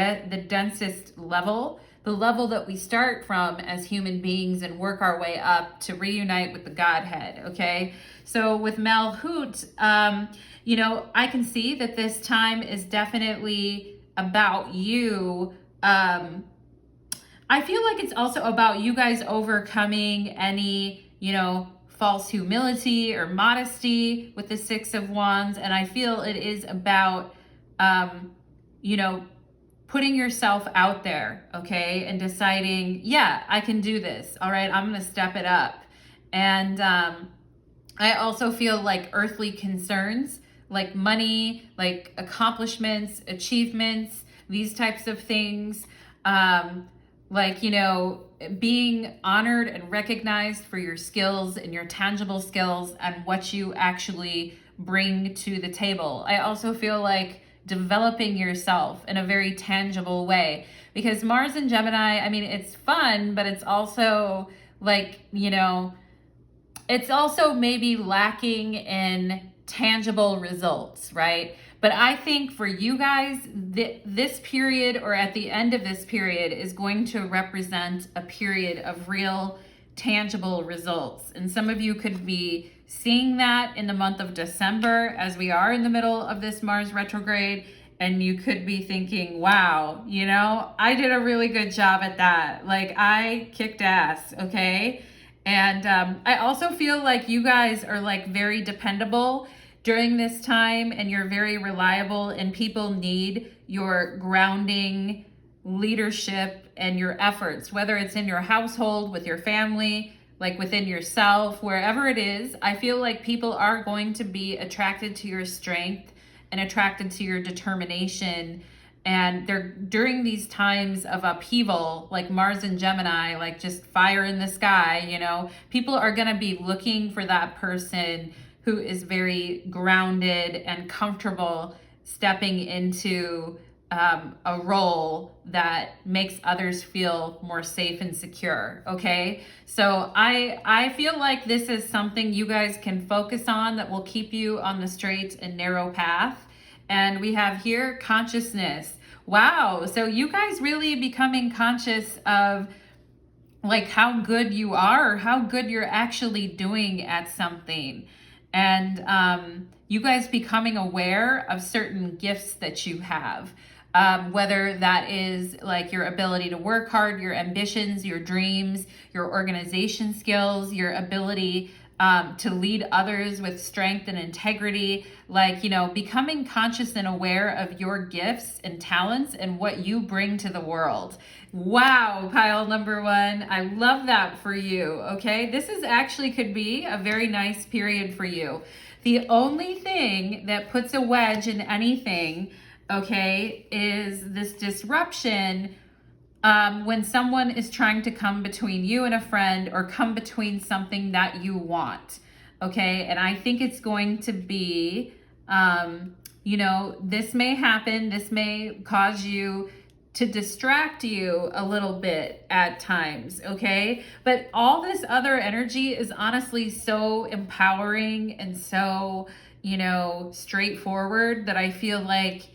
densest level, the level that we start from as human beings and work our way up to reunite with the Godhead, okay? So with Malhut, I can see that this time is definitely about you. I feel like it's also about you guys overcoming any, false humility or modesty with the Six of Wands. And I feel it is about, putting yourself out there, okay? And deciding, yeah, I can do this. All right, I'm going to step it up. And I also feel like earthly concerns, like money, like accomplishments, achievements, these types of things, being honored and recognized for your skills and your tangible skills and what you actually bring to the table. I also feel like developing yourself in a very tangible way. Because Mars in Gemini, I mean, it's fun, but it's also like, it's also maybe lacking in tangible results, right? But I think for you guys, this period, or at the end of this period, is going to represent a period of real tangible results. And some of you could be seeing that in the month of December, as we are in the middle of this Mars retrograde. And you could be thinking, wow, I did a really good job at that. Like, I kicked ass, okay? And I also feel like you guys are like very dependable during this time, and you're very reliable, and people need your grounding leadership and your efforts, whether it's in your household, with your family, like within yourself, wherever it is. I feel like people are going to be attracted to your strength and attracted to your determination. And they're during these times of upheaval, like Mars and Gemini, like just fire in the sky, people are going to be looking for that person who is very grounded and comfortable stepping into a role that makes others feel more safe and secure. Okay. So I feel like this is something you guys can focus on that will keep you on the straight and narrow path. And we have here consciousness. Wow. So you guys really becoming conscious of like how good you are, how good you're actually doing at something. And you guys becoming aware of certain gifts that you have, whether that is like your ability to work hard, your ambitions, your dreams, your organization skills, your ability to lead others with strength and integrity, like, becoming conscious and aware of your gifts and talents and what you bring to the world. Wow, pile number one. I love that for you. Okay. This is actually could be a very nice period for you. The only thing that puts a wedge in anything, okay, is this disruption when someone is trying to come between you and a friend, or come between something that you want. Okay. And I think it's going to be, this may happen. This may cause you to distract you a little bit at times, okay? But all this other energy is honestly so empowering and so, straightforward, that I feel like,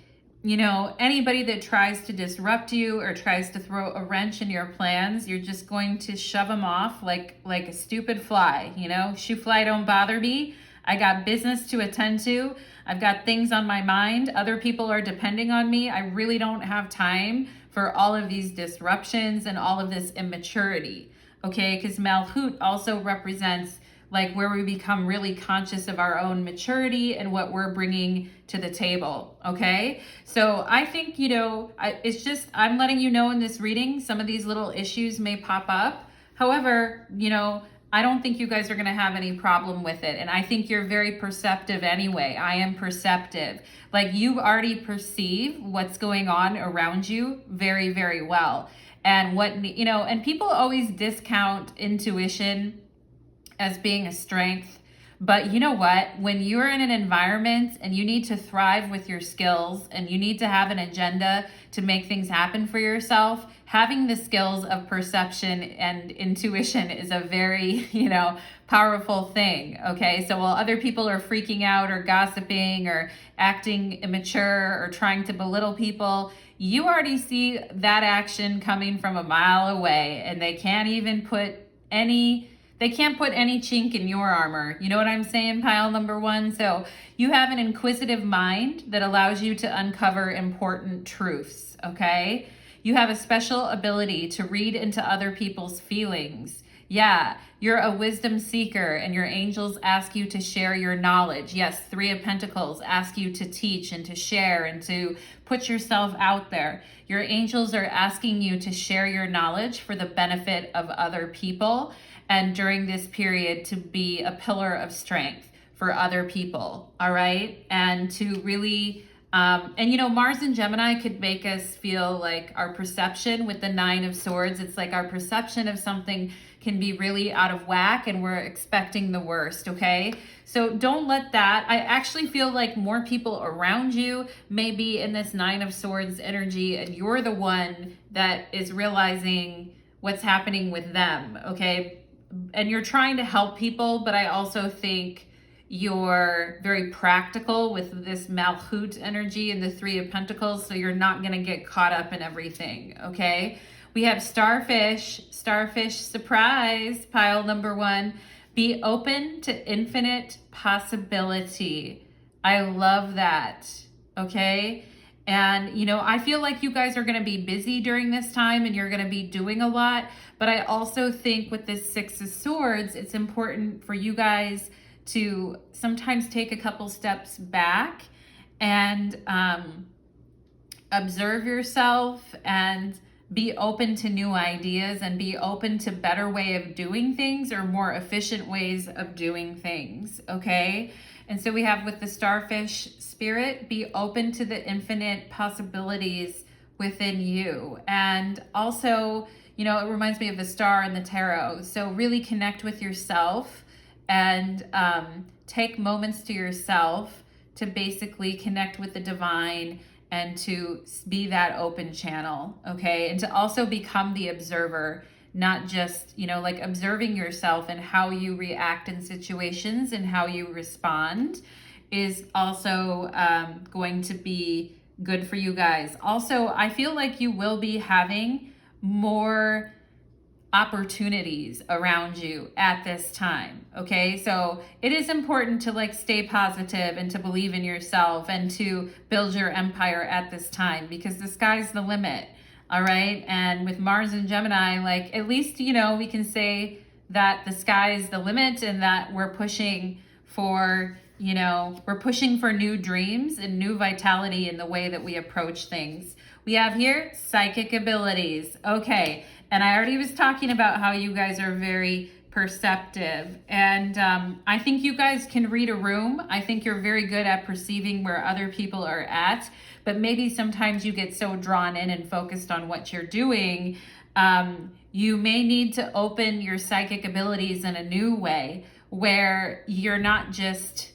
anybody that tries to disrupt you or tries to throw a wrench in your plans, you're just going to shove them off like a stupid fly, Shoo fly, don't bother me. I got business to attend to. I've got things on my mind. Other people are depending on me. I really don't have time for all of these disruptions and all of this immaturity, okay? Because Malhut also represents like where we become really conscious of our own maturity and what we're bringing to the table, okay? So I think, it's just, I'm letting you know in this reading, some of these little issues may pop up. However, I don't think you guys are going to have any problem with it. And I think you're very perceptive anyway. I am perceptive. Like, you already perceive what's going on around you very, very well. And and people always discount intuition as being a strength. But you know what? When you're in an environment and you need to thrive with your skills and you need to have an agenda to make things happen for yourself, having the skills of perception and intuition is a very, powerful thing. Okay. So while other people are freaking out or gossiping or acting immature or trying to belittle people, you already see that action coming from a mile away, and they can't put any chink in your armor. You know what I'm saying, pile number one? So you have an inquisitive mind that allows you to uncover important truths, okay? You have a special ability to read into other people's feelings. Yeah, you're a wisdom seeker, and your angels ask you to share your knowledge. Yes, Three of Pentacles ask you to teach and to share and to put yourself out there. Your angels are asking you to share your knowledge for the benefit of other people, and during this period to be a pillar of strength for other people, all right? And to really And you know, Mars and Gemini could make us feel like our perception with the Nine of Swords. It's like our perception of something can be really out of whack and we're expecting the worst, okay? So don't let that. I actually feel like more people around you may be in this Nine of Swords energy and you're the one that is realizing what's happening with them, okay? And you're trying to help people, but I also think you're very practical with this Malchut energy and the Three of Pentacles, so you're not going to get caught up in everything, okay? We have starfish surprise, pile number 1. Be open to infinite possibility. I love that, okay? And, you know, I feel like you guys are going to be busy during this time and you're going to be doing a lot, but I also think with this Six of Swords, it's important for you guys to sometimes take a couple steps back and observe yourself and be open to new ideas and be open to better way of doing things or more efficient ways of doing things, okay? And so we have with the starfish spirit, be open to the infinite possibilities within you. And also, you know, it reminds me of the star in the tarot. So really connect with yourself and take moments to yourself to basically connect with the divine and to be that open channel, okay? And to also become the observer, not just, you know, like observing yourself and how you react in situations and how you respond is also going to be good for you guys. Also, I feel like you will be having more opportunities around you at this time, okay? So it is important to like stay positive and to believe in yourself and to build your empire at this time because the sky's the limit, all right? And with Mars and Gemini, like at least, you know, we can say that the sky is the limit and that we're pushing for, you know, we're pushing for new dreams and new vitality in the way that we approach things. We have here psychic abilities, okay? And I already was talking about how you guys are very perceptive. And I think you guys can read a room. I think you're very good at perceiving where other people are at. But maybe sometimes you get so drawn in and focused on what you're doing. You may need to open your psychic abilities in a new way where you're not just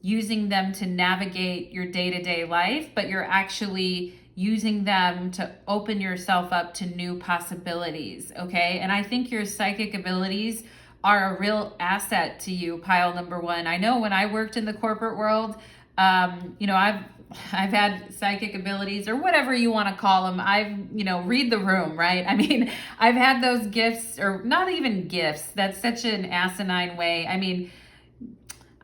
using them to navigate your day-to-day life, but you're actually using them to open yourself up to new possibilities, okay? And I think your psychic abilities are a real asset to you, pile number 1. I know when I worked in the corporate world, you know, I've had psychic abilities or whatever you want to call them. You know, read the room, right? I mean, I've had those gifts, or not even gifts. That's such an asinine way. I mean,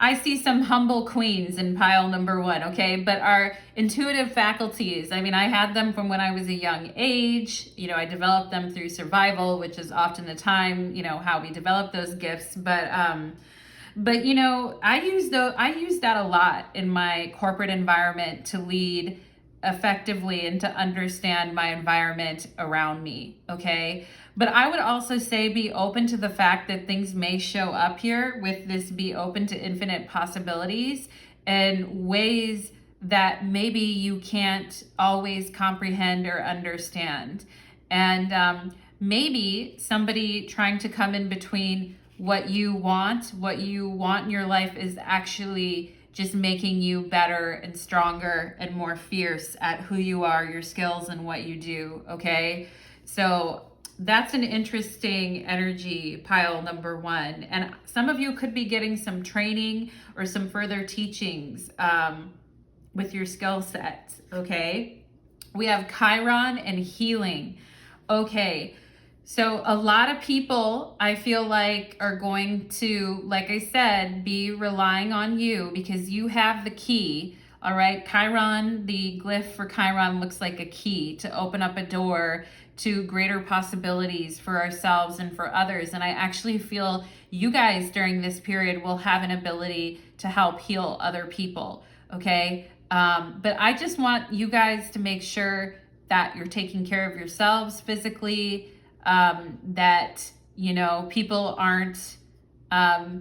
I see some humble queens in pile number 1, okay? But our intuitive faculties, I mean, I had them from when I was a young age. You know, I developed them through survival, which is often the time, you know, how we develop those gifts. But you know, I use that a lot in my corporate environment to lead effectively and to understand my environment around me, okay? But I would also say be open to the fact that things may show up here with this be open to infinite possibilities and ways that maybe you can't always comprehend or understand. And maybe somebody trying to come in between what you want in your life is actually just making you better and stronger and more fierce at who you are, your skills, and what you do, okay? So that's an interesting energy, pile number 1. And some of you could be getting some training or some further teachings with your skill set, okay? We have Chiron and healing. Okay, so a lot of people, I feel like, are going to, like I said, be relying on you because you have the key, all right? Chiron, the glyph for Chiron looks like a key to open up a door to greater possibilities for ourselves and for others. And I actually feel you guys during this period will have an ability to help heal other people, okay? But I just want you guys to make sure that you're taking care of yourselves physically, that, you know, people aren't,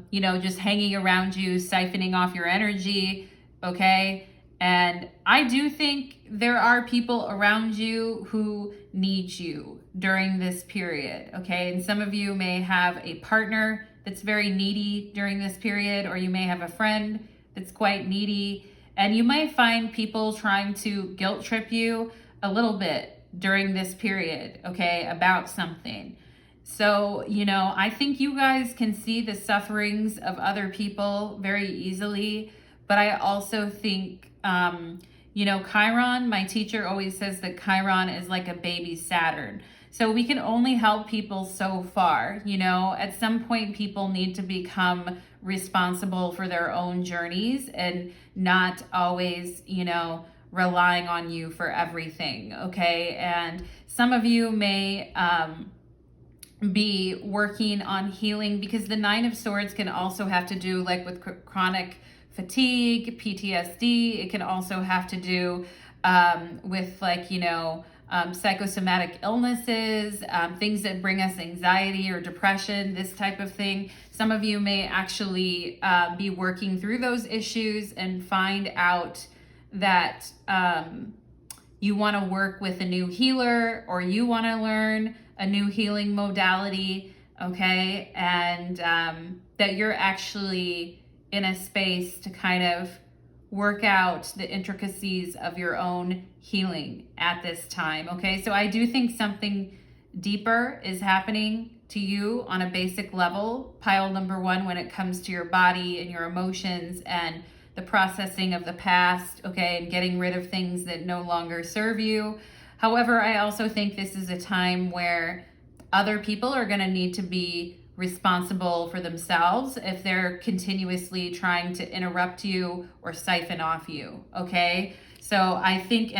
you know, just hanging around you, siphoning off your energy, okay? And I do think there are people around you who need you during this period, okay? And some of you may have a partner that's very needy during this period, or you may have a friend that's quite needy, and you might find people trying to guilt trip you a little bit during this period, okay, about something. So, I think you guys can see the sufferings of other people very easily, but I also think, Chiron, my teacher always says that Chiron is like a baby Saturn. So we can only help people so far. At some point, people need to become responsible for their own journeys and not always, relying on you for everything, okay? And some of you may be working on healing, because the Nine of Swords can also have to do like with chronic fatigue, PTSD. It can also have to do with psychosomatic illnesses, things that bring us anxiety or depression, this type of thing. Some of you may actually be working through those issues and find out that you want to work with a new healer, or you want to learn a new healing modality, okay? And that you're actually in a space to kind of work out the intricacies of your own healing at this time, okay? So I do think something deeper is happening to you on a basic level, pile number one, when it comes to your body and your emotions and the processing of the past, okay, and getting rid of things that no longer serve you. However, I also think this is a time where other people are going to need to be responsible for themselves if they're continuously trying to interrupt you or siphon off you, okay? So I think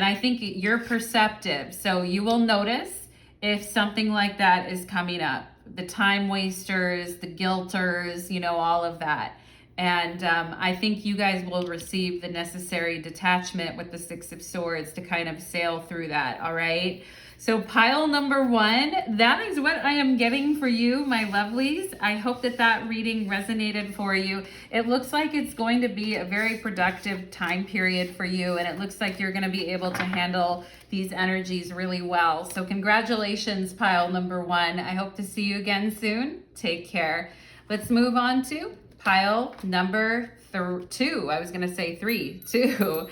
you're perceptive, so you will notice if something like that is coming up. The time wasters, the guilters, all of that. And I think you guys will receive the necessary detachment with the Six of Swords to kind of sail through that, all right? So pile number one, that is what I am getting for you, my lovelies. I hope that reading resonated for you. It looks like it's going to be a very productive time period for you, and it looks like you're going to be able to handle these energies really well. So congratulations, pile number one. I hope to see you again soon. Take care. Let's move on to pile number two. I was going to say three, two.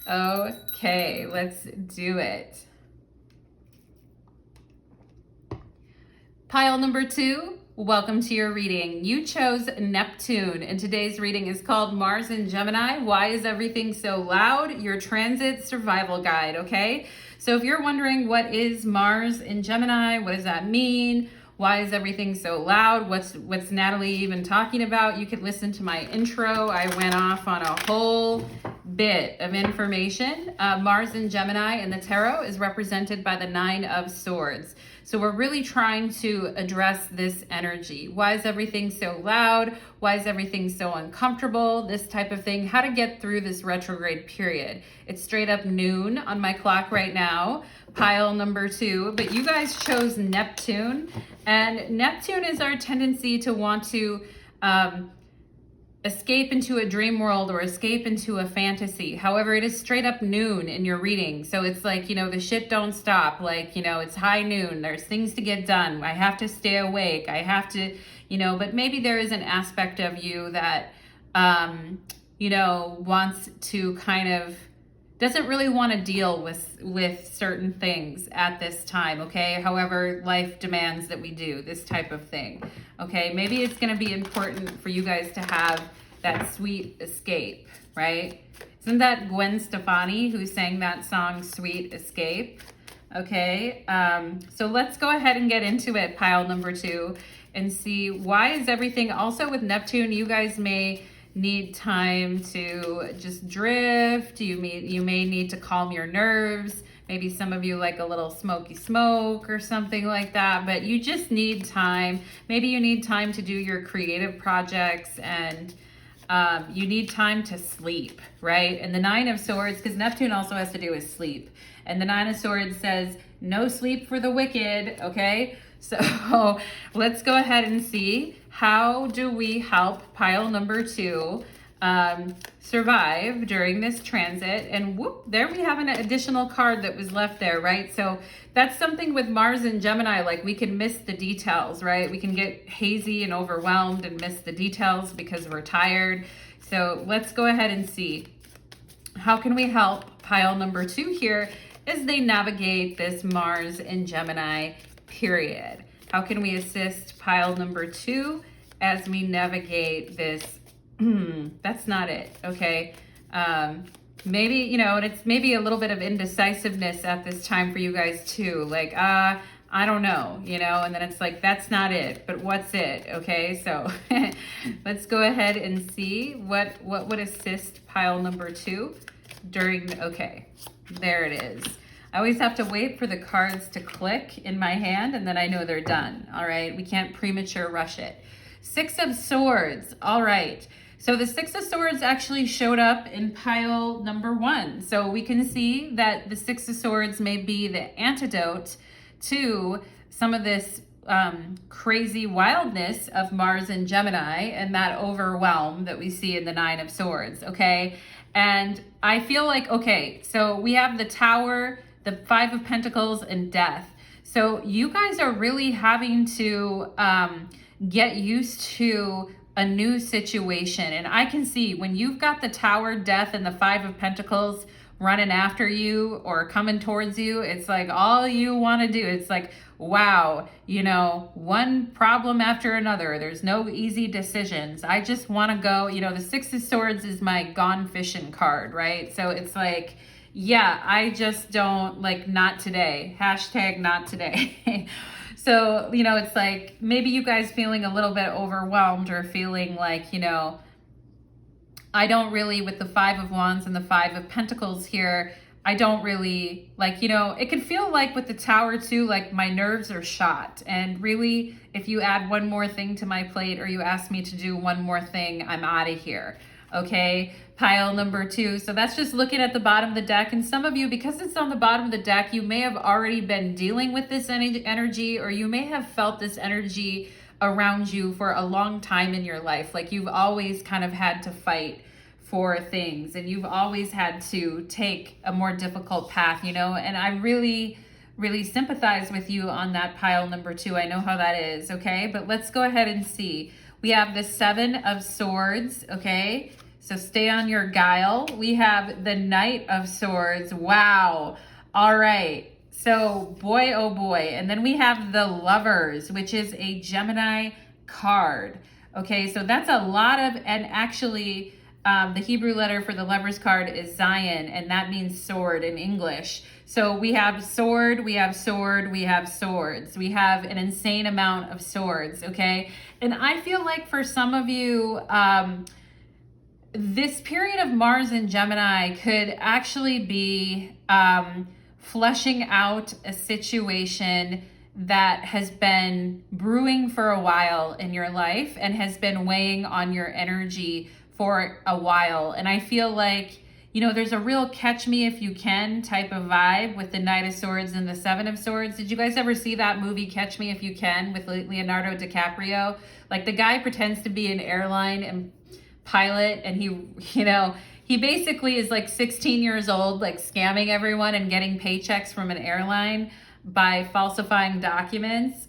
Okay, let's do it. Pile number two, welcome to your reading. You chose Neptune, and today's reading is called Mars in Gemini. Why is everything so loud? Your transit survival guide, okay? So if you're wondering what is Mars in Gemini, what does that mean? Why is everything so loud? What's Natalie even talking about? You could listen to my intro. I went off on a whole bit of information. Mars in Gemini in the tarot is represented by the Nine of Swords. So we're really trying to address this energy. Why is everything so loud? Why is everything so uncomfortable? This type of thing. How to get through this retrograde period. It's straight up noon on my clock right now. Pile number two. But you guys chose Neptune. And Neptune is our tendency to want to escape into a dream world or escape into a fantasy. However, it is straight up noon in your reading. So it's like, the shit don't stop. Like, it's high noon. There's things to get done. I have to stay awake. I have to, but maybe there is an aspect of you that, wants to kind of, doesn't really want to deal with certain things at this time, okay? However, life demands that we do this type of thing, okay? Maybe it's going to be important for you guys to have that sweet escape, right? Isn't that Gwen Stefani who sang that song, Sweet Escape? Okay, so let's go ahead and get into it, pile number two, and see why is everything, also with Neptune, you guys may need time to just drift. You may need to calm your nerves. Maybe some of you like a little smoky smoke or something like that, but you just need time. Maybe you need time to do your creative projects, and you need time to sleep, right? And the Nine of Swords, because Neptune also has to do with sleep. And the Nine of Swords says, no sleep for the wicked, okay? So let's go ahead and see, how do we help pile number two survive during this transit. And whoop, there we have an additional card that was left there, right? So that's something with Mars and Gemini, like we can miss the details, right? We can get hazy and overwhelmed and miss the details because we're tired. So let's go ahead and see. How can we help pile number 2 here as they navigate this Mars and Gemini period? How can we assist pile number 2 as we navigate this? That's not it, okay? Maybe, you know, and it's maybe a little bit of indecisiveness at this time for you guys too. Like, I don't know, you know, and then it's like, that's not it, but what's it, okay? So let's go ahead and see what would assist pile number 2 during, okay, there it is. I always have to wait for the cards to click in my hand and then I know they're done, all right? We can't premature rush it. 6 of Swords, all right. So the 6 of Swords actually showed up in pile number 1. So we can see that the 6 of Swords may be the antidote to some of this crazy wildness of Mars and Gemini and that overwhelm that we see in the 9 of Swords, okay? And I feel like, okay, so we have the Tower, the 5 of Pentacles, and Death. So you guys are really having to get used to a new situation. And I can see when you've got the Tower, Death, and the 5 of Pentacles running after you or coming towards you, it's like all you want to do. It's like, wow, you know, one problem after another. There's no easy decisions. I just want to go, you know, the 6 of Swords is my gone fishing card, right? So it's like, yeah, I just don't, like, not today. Hashtag not today. So, you know, it's like maybe you guys feeling a little bit overwhelmed or feeling like, you know, I don't really, with the 5 of Wands and the 5 of Pentacles here, I don't really, like, you know, it could feel like with the Tower too, like my nerves are shot. And really, if you add one more thing to my plate or you ask me to do one more thing, I'm out of here. Okay, pile number 2. So that's just looking at the bottom of the deck. And some of you, because it's on the bottom of the deck, you may have already been dealing with this energy, or you may have felt this energy around you for a long time in your life. Like you've always kind of had to fight for things and you've always had to take a more difficult path, you know, and I really sympathize with you on that pile number 2. I know how that is, okay? But let's go ahead and see. We have the 7 of Swords, okay? So stay on your guile. We have the Knight of Swords. Wow. All right. So boy, oh boy. And then we have the Lovers, which is a Gemini card. Okay, so that's a lot of, and actually the Hebrew letter for the Lovers card is Zion, and that means sword in English. So we have sword, we have sword, we have swords. We have an insane amount of swords, okay? And I feel like for some of you, this period of Mars and Gemini could actually be fleshing out a situation that has been brewing for a while in your life and has been weighing on your energy for a while. And I feel like, you know, there's a real catch me if you can type of vibe with the Knight of Swords and the 7 of Swords. Did you guys ever see that movie Catch Me If You Can with Leonardo DiCaprio? Like the guy pretends to be an airline and pilot, and he, you know, he basically is like 16 years old, like scamming everyone and getting paychecks from an airline by falsifying documents.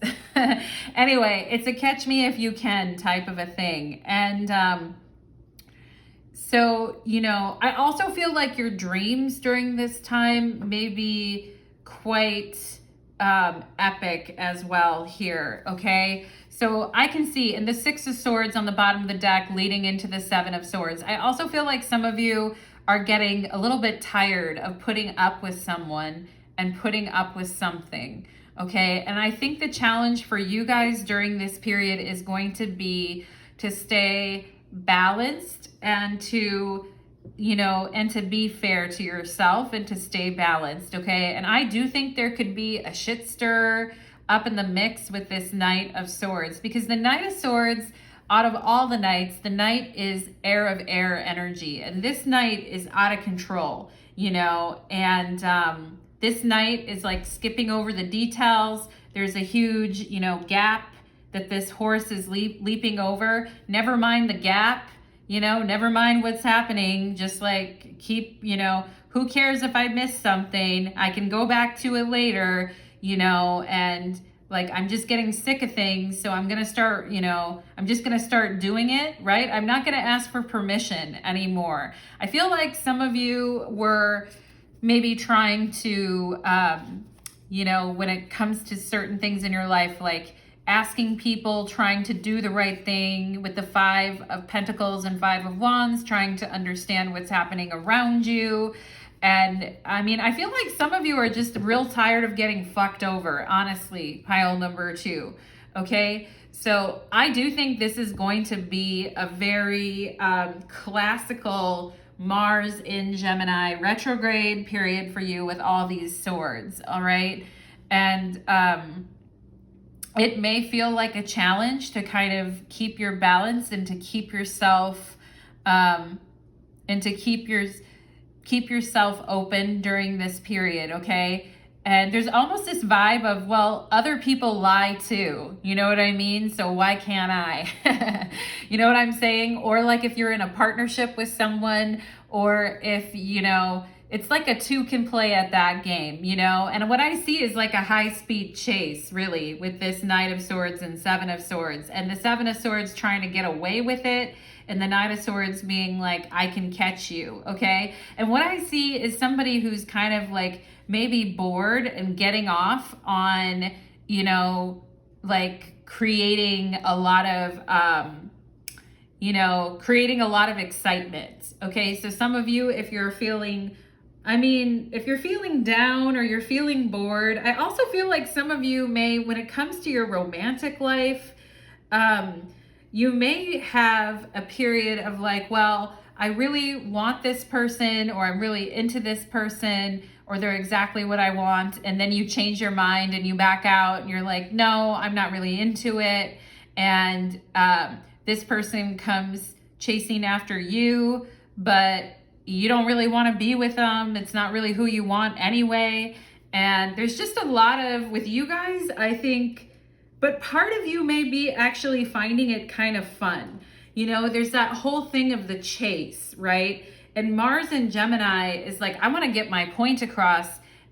Anyway, it's a catch me if you can type of a thing. And so, you know, I also feel like your dreams during this time may be quite epic as well here, okay? So I can see in the 6 of Swords on the bottom of the deck leading into the 7 of Swords. I also feel like some of you are getting a little bit tired of putting up with someone and putting up with something, okay? And I think the challenge for you guys during this period is going to be to stay balanced and to, you know, and to be fair to yourself and to stay balanced, okay? And I do think there could be a shit stir up in the mix with this Knight of Swords, because the Knight of Swords, out of all the knights, the Knight is air of air energy, and this Knight is out of control, you know, and this Knight is like skipping over the details. There's a huge, you know, gap that this horse is leaping over. Never mind the gap, never mind what's happening. Just like keep, who cares if I miss something? I can go back to it later, and like, I'm just getting sick of things. So I'm going to start, I'm just going to start doing it, right? I'm not going to ask for permission anymore. I feel like some of you were maybe trying to, when it comes to certain things in your life, like asking people, trying to do the right thing with the 5 of Pentacles and 5 of Wands, trying to understand what's happening around you. And I mean, I feel like some of you are just real tired of getting fucked over, honestly, pile number 2. Okay. So I do think this is going to be a very classical Mars in Gemini retrograde period for you with all these swords. All right. And it may feel like a challenge to kind of keep your balance and to keep yourself keep yourself open during this period, okay? And there's almost this vibe of, well, other people lie too. You know what I mean? So why can't I? You know what I'm saying? Or like if you're in a partnership with someone, or if, it's like a 2 can play at that game, And what I see is like a high-speed chase, really, with this Knight of Swords and 7 of Swords. And the 7 of Swords trying to get away with it, and the Knight of Swords being like, I can catch you, okay? And what I see is somebody who's kind of like maybe bored and getting off on, like creating a lot of excitement, okay? So some of you, if you're feeling down or you're feeling bored, I also feel like some of you may, when it comes to your romantic life, you may have a period of like, well, I really want this person, or I'm really into this person, or they're exactly what I want. And then you change your mind and you back out and you're like, no, I'm not really into it. And this person comes chasing after you, but you don't really want to be with them. It's not really who you want anyway. And there's just a lot of, with you guys, I think, but part of you may be actually finding it kind of fun. There's that whole thing of the chase, right? And Mars in Gemini is like, I want to get my point across,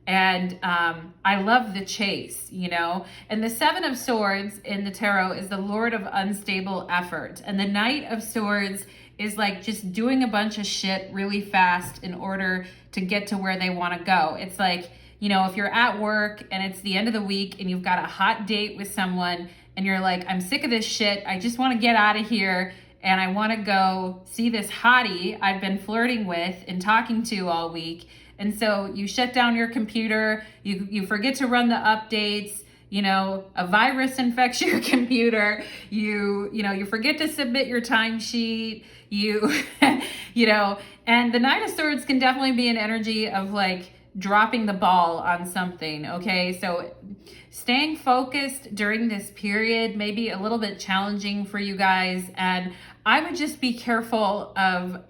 and I love the chase, And the 7 of Swords in the tarot is the Lord of unstable effort. And the Knight of Swords is like just doing a bunch of shit really fast in order to get to where they want to go. It's like, if you're at work and it's the end of the week and you've got a hot date with someone and you're like, I'm sick of this shit. I just want to get out of here. And I want to go see this hottie I've been flirting with and talking to all week. And so you shut down your computer, you forget to run the updates, a virus infects your computer, you forget to submit your timesheet, and the Knight of Swords can definitely be an energy of like dropping the ball on something, okay? So staying focused during this period may be a little bit challenging for you guys, and I would just be careful of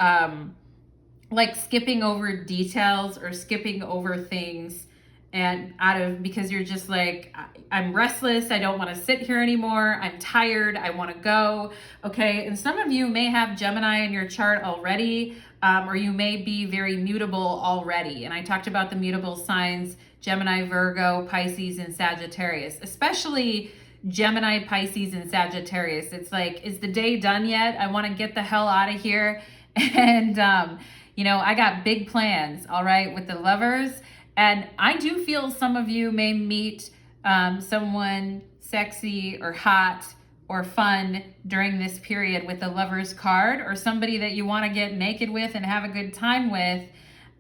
like skipping over details or skipping over things and because you're just like, I'm restless, I don't want to sit here anymore, I'm tired, I want to go, okay? And some of you may have Gemini in your chart already, or you may be very mutable already. And I talked about the mutable signs, Gemini, Virgo, Pisces, and Sagittarius, especially Gemini, Pisces, and Sagittarius. It's like, is the day done yet? I want to get the hell out of here. And, I got big plans, all right, with the Lovers. And I do feel some of you may meet someone sexy or hot or fun during this period with the Lovers card, or somebody that you want to get naked with and have a good time with.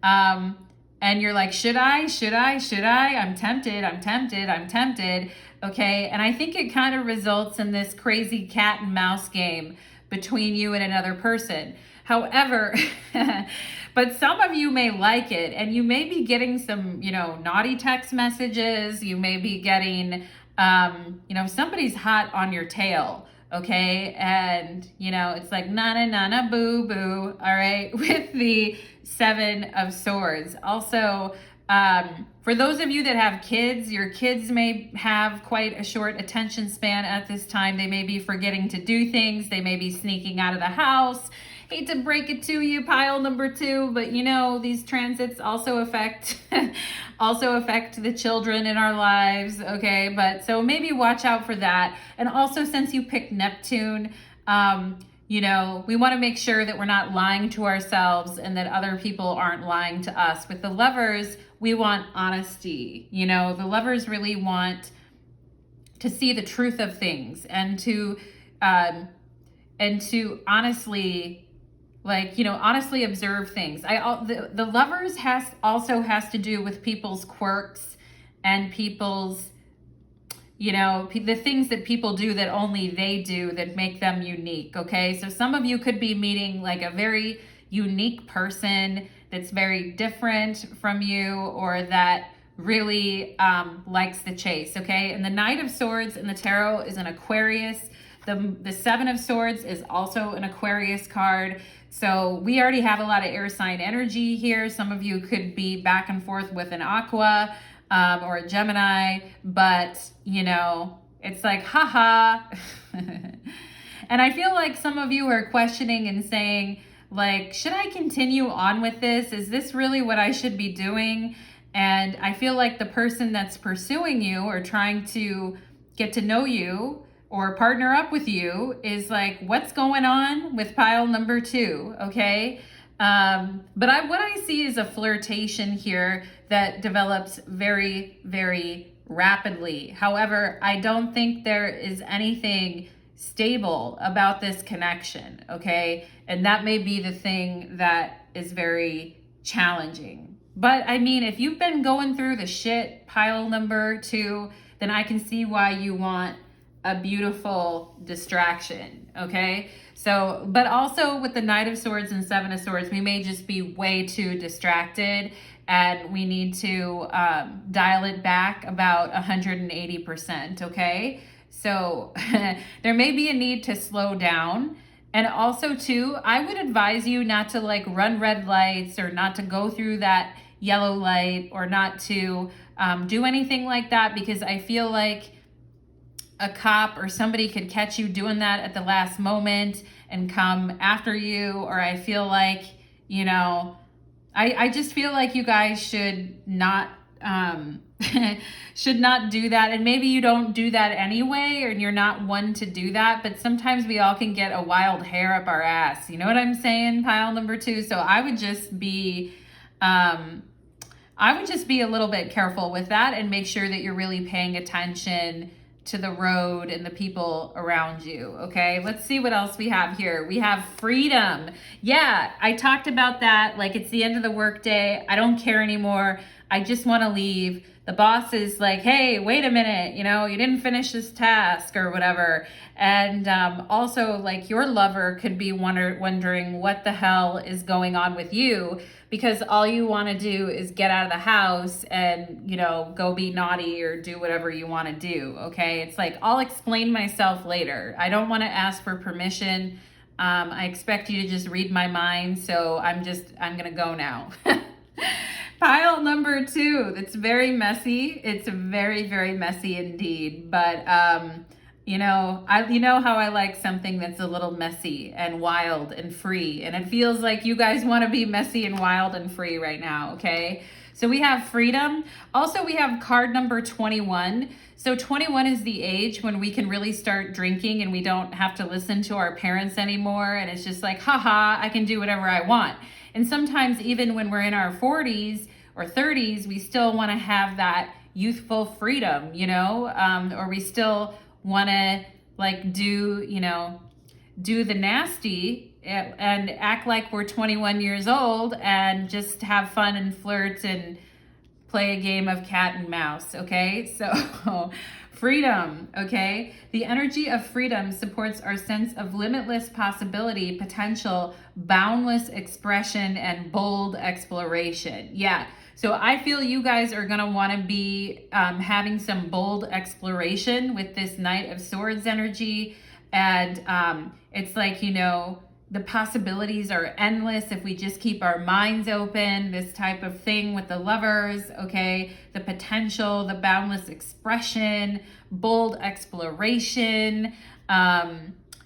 And you're like, should I? I'm tempted. Okay. And I think it kind of results in this crazy cat and mouse game between you and another person. However, but some of you may like it, and you may be getting some, naughty text messages. You may be getting, somebody's hot on your tail. Okay. And, it's like, na boo boo. All right. With the 7 of Swords. Also, For those of you that have kids, your kids may have quite a short attention span at this time. They may be forgetting to do things. They may be sneaking out of the house. Hate to break it to you, pile number 2, but you know, these transits also affect the children in our lives, okay? But so maybe watch out for that. And also, since you picked Neptune, you know, we want to make sure that we're not lying to ourselves and that other people aren't lying to us. With the Lovers, we want honesty. You know, the Lovers really want to see the truth of things and to honestly, like, you know, honestly observe things. The Lovers also has to do with people's quirks and people's, you know, the things that people do that only they do that make them unique, okay? So some of you could be meeting like a very unique person that's very different from you, or that really likes the chase, okay? And the Knight of Swords in the tarot is an Aquarius. The Seven of Swords is also an Aquarius card. So we already have a lot of air sign energy here. Some of you could be back and forth with an Aqua, or a Gemini, but you know, it's like, haha. And I feel like some of you are questioning and saying, like, should I continue on with this? Is this really what I should be doing? And I feel like the person that's pursuing you or trying to get to know you or partner up with you is like, what's going on with pile number 2, okay? But what I see is a flirtation here that develops very, very rapidly. However, I don't think there is anything stable about this connection, okay? And that may be the thing that is very challenging. But I mean, if you've been going through the shit, pile number 2, then I can see why you want a beautiful distraction, okay? So, but also with the Knight of Swords and Seven of Swords, we may just be way too distracted and we need to dial it back about 180%, okay? So there may be a need to slow down. And also too, I would advise you not to like run red lights or not to go through that yellow light or not to do anything like that, because I feel like a cop or somebody could catch you doing that at the last moment and come after you. Or I feel like, you know, I just feel like you guys should not should not do that. And maybe you don't do that anyway, or you're not one to do that, but sometimes we all can get a wild hair up our ass. You know what I'm saying? Pile number 2. So I would just be a little bit careful with that and make sure that you're really paying attention to the road and the people around you, okay? Let's see what else we have here. We have freedom. Yeah, I talked about that. Like, it's the end of the workday. I don't care anymore. I just want to leave. The boss is like, hey, wait a minute, you know, you didn't finish this task or whatever. And also, like, your lover could be wondering what the hell is going on with you, because all you want to do is get out of the house and, you know, go be naughty or do whatever you want to do, okay? It's like, I'll explain myself later. I don't want to ask for permission. I expect you to just read my mind, so I'm going to go now. Pile number 2, it's very messy. It's very, very messy indeed. But, you know how I like something that's a little messy and wild and free. And it feels like you guys want to be messy and wild and free right now, okay? So we have freedom. Also, we have card number 21. So 21 is the age when we can really start drinking and we don't have to listen to our parents anymore. And it's just like, haha, I can do whatever I want. And sometimes even when we're in our 40s or 30s, we still want to have that youthful freedom, you know, or we still want to like do the nasty and act like we're 21 years old and just have fun and flirt and play a game of cat and mouse, okay? So freedom, okay? The energy of freedom supports our sense of limitless possibility, potential, boundless expression, and bold exploration. Yeah, so I feel you guys are gonna wanna be having some bold exploration with this Knight of Swords energy. And it's like, you know, the possibilities are endless if we just keep our minds open, this type of thing with the Lovers, okay? The potential, the boundless expression, bold exploration.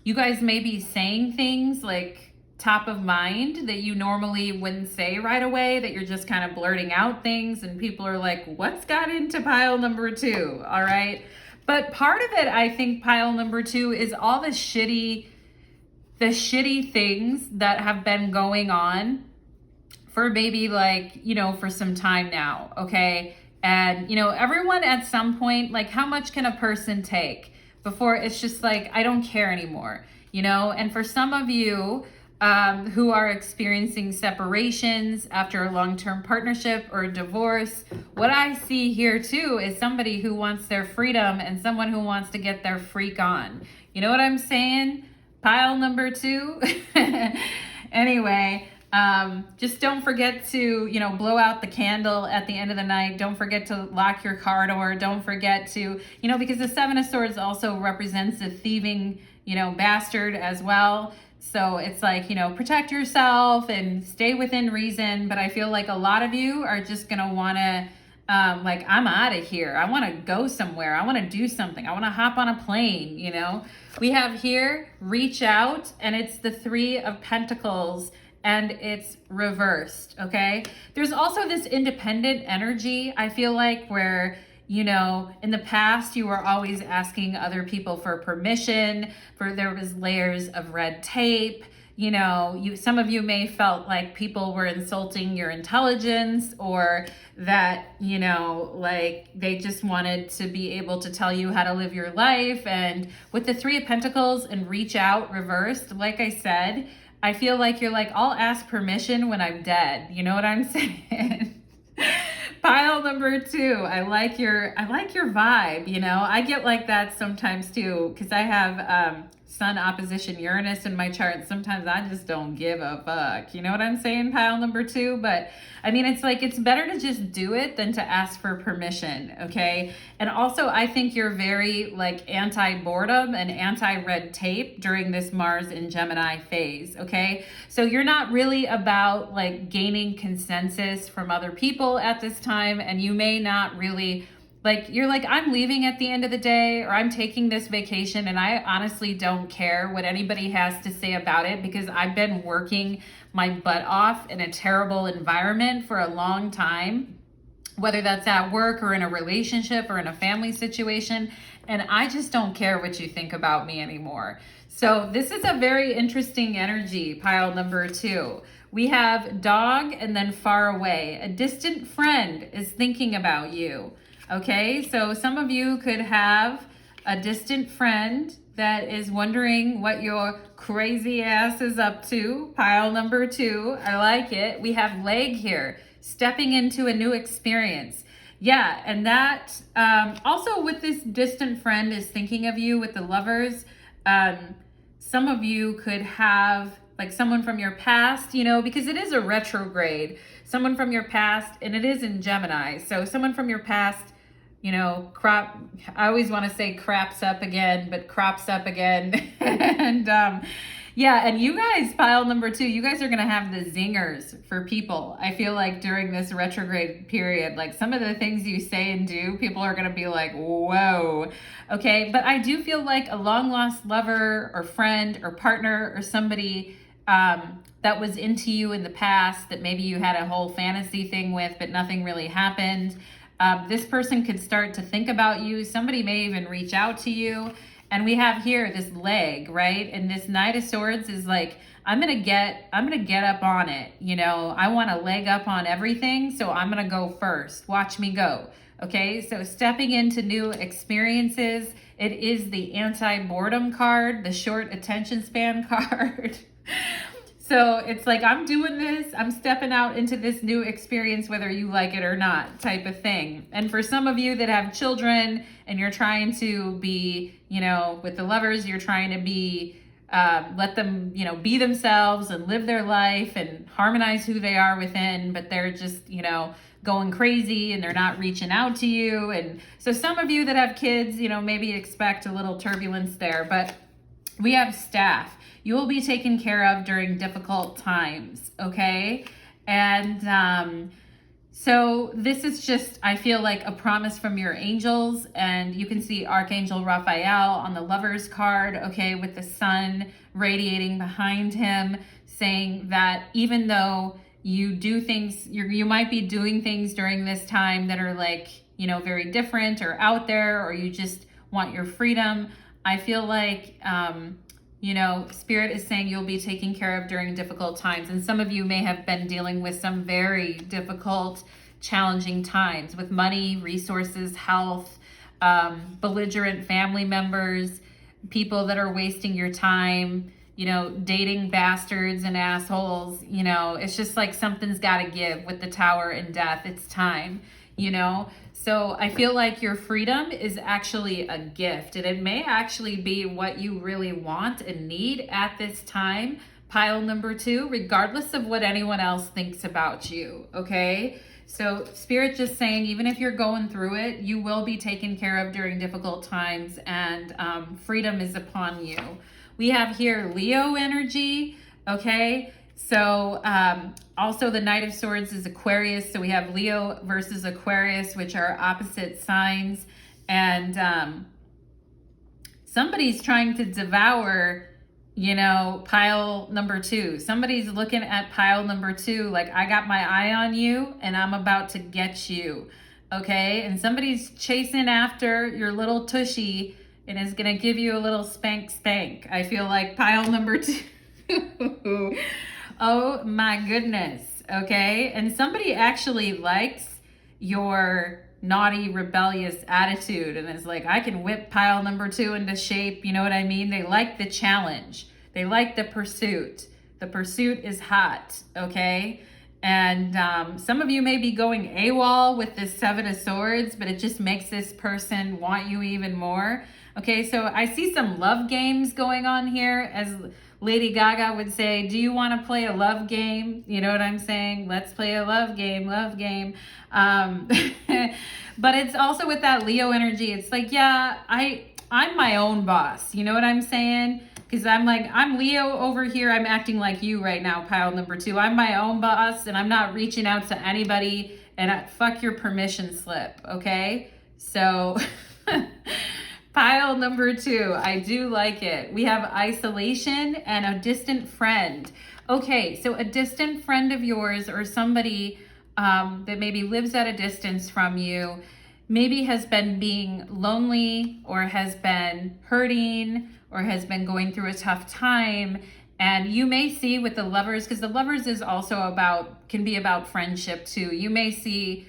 You guys may be saying things like top of mind that you normally wouldn't say right away, that you're just kind of blurting out things and people are like, what's got into pile number 2, all right? But part of it, I think, pile number 2 is all the shitty things that have been going on for maybe like, for some time now, okay? And, everyone at some point, like, how much can a person take before it's just like, I don't care anymore, And for some of you who are experiencing separations after a long-term partnership or a divorce, what I see here too is somebody who wants their freedom and someone who wants to get their freak on. You know what I'm saying? Pile number 2. Anyway, just don't forget to, blow out the candle at the end of the night. Don't forget to lock your car door. Don't forget to, because the 7 of Swords also represents a thieving, bastard as well. So it's like, protect yourself and stay within reason. But I feel like a lot of you are just going to want to, like, I'm out of here. I want to go somewhere. I want to do something. I want to hop on a plane, We have here, reach out, and it's the 3 of Pentacles, and it's reversed, okay? There's also this independent energy, I feel like, where, in the past, you were always asking other people for permission, there was layers of red tape. Some of you may felt like people were insulting your intelligence, or that, like they just wanted to be able to tell you how to live your life. And with the 3 of Pentacles and reach out reversed, like I said, I feel like you're like, I'll ask permission when I'm dead. You know what I'm saying? Pile number 2, I like your vibe, I get like that sometimes too, because I have Sun opposition Uranus in my chart. Sometimes I just don't give a fuck. You know what I'm saying, pile number 2? But I mean, it's like, it's better to just do it than to ask for permission, okay? And also, I think you're very like anti-boredom and anti-red tape during this Mars in Gemini phase, okay? So you're not really about like gaining consensus from other people at this time, and you may not really like, you're like, I'm leaving at the end of the day, or I'm taking this vacation, and I honestly don't care what anybody has to say about it, because I've been working my butt off in a terrible environment for a long time, whether that's at work or in a relationship or in a family situation, and I just don't care what you think about me anymore. So this is a very interesting energy, pile number 2. We have dog and then far away. A distant friend is thinking about you. Okay, so some of you could have a distant friend that is wondering what your crazy ass is up to. Pile number 2, I like it. We have leg here, stepping into a new experience. Yeah, and that also with this distant friend is thinking of you with the Lovers. Some of you could have like someone from your past, because it is a retrograde. Someone from your past, and it is in Gemini. So someone from your past, I always want to say craps up again, but crops up again. And yeah, and you guys, pile number 2, you guys are going to have the zingers for people. I feel like during this retrograde period, like some of the things you say and do, people are going to be like, whoa. Okay, but I do feel like a long lost lover or friend or partner or somebody that was into you in the past that maybe you had a whole fantasy thing with, but nothing really happened. This person could start to think about you. Somebody may even reach out to you. And we have here this leg, right? And this Knight of Swords is like, I'm gonna get up on it. I want to leg up on everything, so I'm gonna go first. Watch me go. Okay, so stepping into new experiences. It is the anti-boredom card, the short attention span card. So it's like, I'm doing this, I'm stepping out into this new experience, whether you like it or not, type of thing. And for some of you that have children and you're trying to be, with the Lovers, you're trying to be, let them, be themselves and live their life and harmonize who they are within, but they're just, going crazy and they're not reaching out to you. And so some of you that have kids, maybe expect a little turbulence there, but We have staff. You will be taken care of during difficult times, okay? And so this is just, I feel like, a promise from your angels. And you can see Archangel Raphael on the Lover's card, okay, with the sun radiating behind him, saying that even though you do things, you might be doing things during this time that are like, you know, very different or out there, or you just want your freedom. I feel like, you know, Spirit is saying you'll be taken care of during difficult times. And some of you may have been dealing with some very difficult, challenging times with money, resources, health, belligerent family members, people that are wasting your time, you know, dating bastards and assholes. You know, it's just like something's got to give with the Tower and Death. It's time, you know. So I feel like your freedom is actually a gift, and it may actually be what you really want and need at this time, pile number 2, regardless of what anyone else thinks about you, okay? So Spirit just saying, even if you're going through it, you will be taken care of during difficult times, and freedom is upon you. We have here Leo energy, okay? So also the Knight of Swords is Aquarius. So we have Leo versus Aquarius, which are opposite signs. And somebody's trying to devour, you know, pile number 2. Somebody's looking at pile number 2 like, I got my eye on you and I'm about to get you, okay? And somebody's chasing after your little tushy and is going to give you a little spank. I feel like pile number 2. Oh my goodness, okay? And somebody actually likes your naughty, rebellious attitude and is like, I can whip pile number 2 into shape, you know what I mean? They like the challenge. They like the pursuit. The pursuit is hot, okay? And some of you may be going AWOL with this 7 of Swords, but it just makes this person want you even more. Okay, so I see some love games going on here, as Lady Gaga would say, do you want to play a love game? You know what I'm saying? Let's play a love game. But it's also with that Leo energy. It's like, yeah, I'm my own boss. You know what I'm saying? Because I'm like, I'm Leo over here. I'm acting like you right now, pile number 2. I'm my own boss, and I'm not reaching out to anybody. And fuck your permission slip, okay? So... Pile number 2, I do like it. We have isolation and a distant friend. Okay, so a distant friend of yours, or somebody that maybe lives at a distance from you, maybe has been being lonely, or has been hurting, or has been going through a tough time. And you may see with the Lovers, because the Lovers is also can be about friendship too. You may see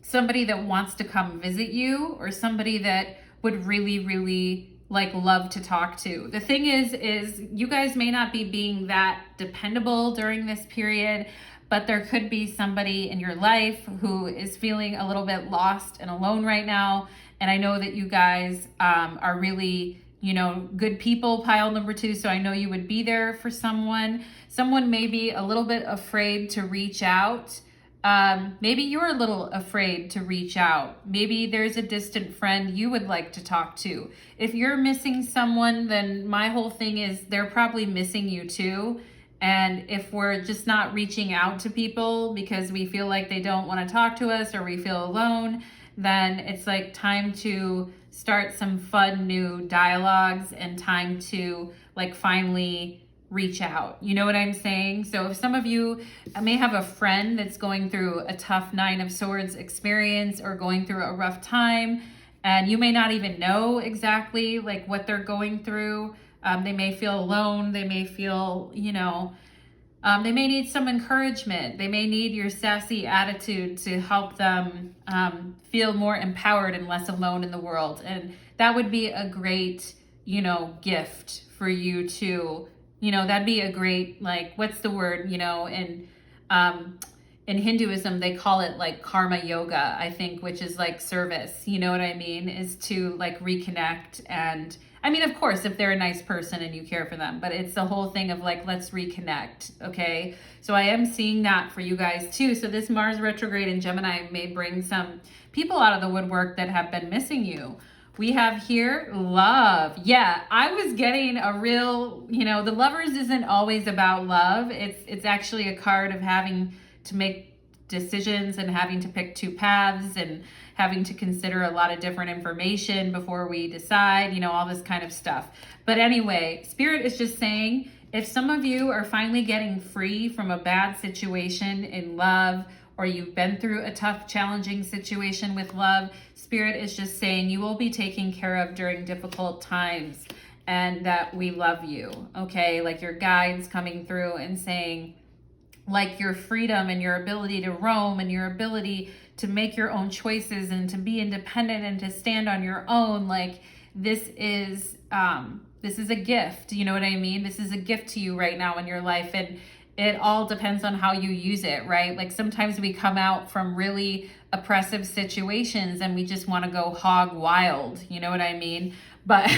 somebody that wants to come visit you, or somebody that would really, really like love to talk to. The thing is you guys may not be being that dependable during this period, but there could be somebody in your life who is feeling a little bit lost and alone right now. And I know that you guys are really, you know, good people, pile number 2. So I know you would be there for someone. Someone may be a little bit afraid to reach out. Maybe you're a little afraid to reach out. Maybe there's a distant friend you would like to talk to. If you're missing someone, then my whole thing is they're probably missing you too. And if we're just not reaching out to people because we feel like they don't want to talk to us, or we feel alone, then it's like time to start some fun new dialogues, and time to like finally reach out. You know what I'm saying? So if some of you may have a friend that's going through a tough 9 of Swords experience, or going through a rough time, and you may not even know exactly like what they're going through. They may feel alone. They may feel, you know, they may need some encouragement. They may need your sassy attitude to help them feel more empowered and less alone in the world. And that would be a great, you know, gift for you to, you know, that'd be a great, like, what's the word, you know, in Hinduism, they call it like karma yoga, I think, which is like service, you know what I mean, is to like reconnect. And I mean, of course, if they're a nice person and you care for them, but it's the whole thing of like, let's reconnect. Okay. So I am seeing that for you guys too. So this Mars retrograde in Gemini may bring some people out of the woodwork that have been missing you, We have here love. Yeah, I was getting a real, the lovers isn't always about love. It's actually a card of having to make decisions and having to pick two paths and having to consider a lot of different information before we decide, all this kind of stuff. But anyway, Spirit is just saying, if some of you are finally getting free from a bad situation in love, or you've been through a tough, challenging situation with love, Spirit is just saying you will be taken care of during difficult times and that we love you, okay? Like your guides coming through and saying, like your freedom and your ability to roam and your ability to make your own choices and to be independent and to stand on your own, like this is a gift, you know what I mean? This is a gift to you right now in your life, and it all depends on how you use it, right? Like sometimes we come out from really oppressive situations and we just want to go hog wild, you know what I mean? But,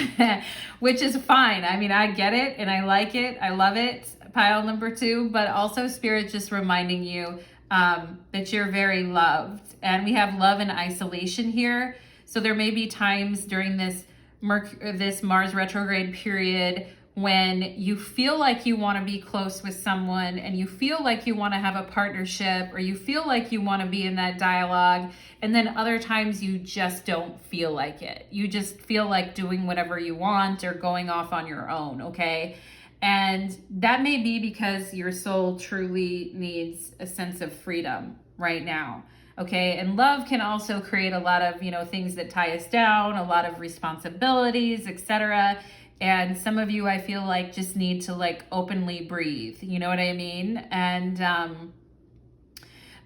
which is fine. I mean, I get it and I like it. I love it, pile number 2, but also Spirit just reminding you that you're very loved. And we have love and isolation here. So there may be times during this Mars retrograde period when you feel like you want to be close with someone and you feel like you want to have a partnership or you feel like you want to be in that dialogue, and then other times you just don't feel like it. You just feel like doing whatever you want or going off on your own, okay? And that may be because your soul truly needs a sense of freedom right now. Okay, and love can also create a lot of, things that tie us down, a lot of responsibilities, etc. And some of you, I feel like, just need to like openly breathe. You know what I mean? And,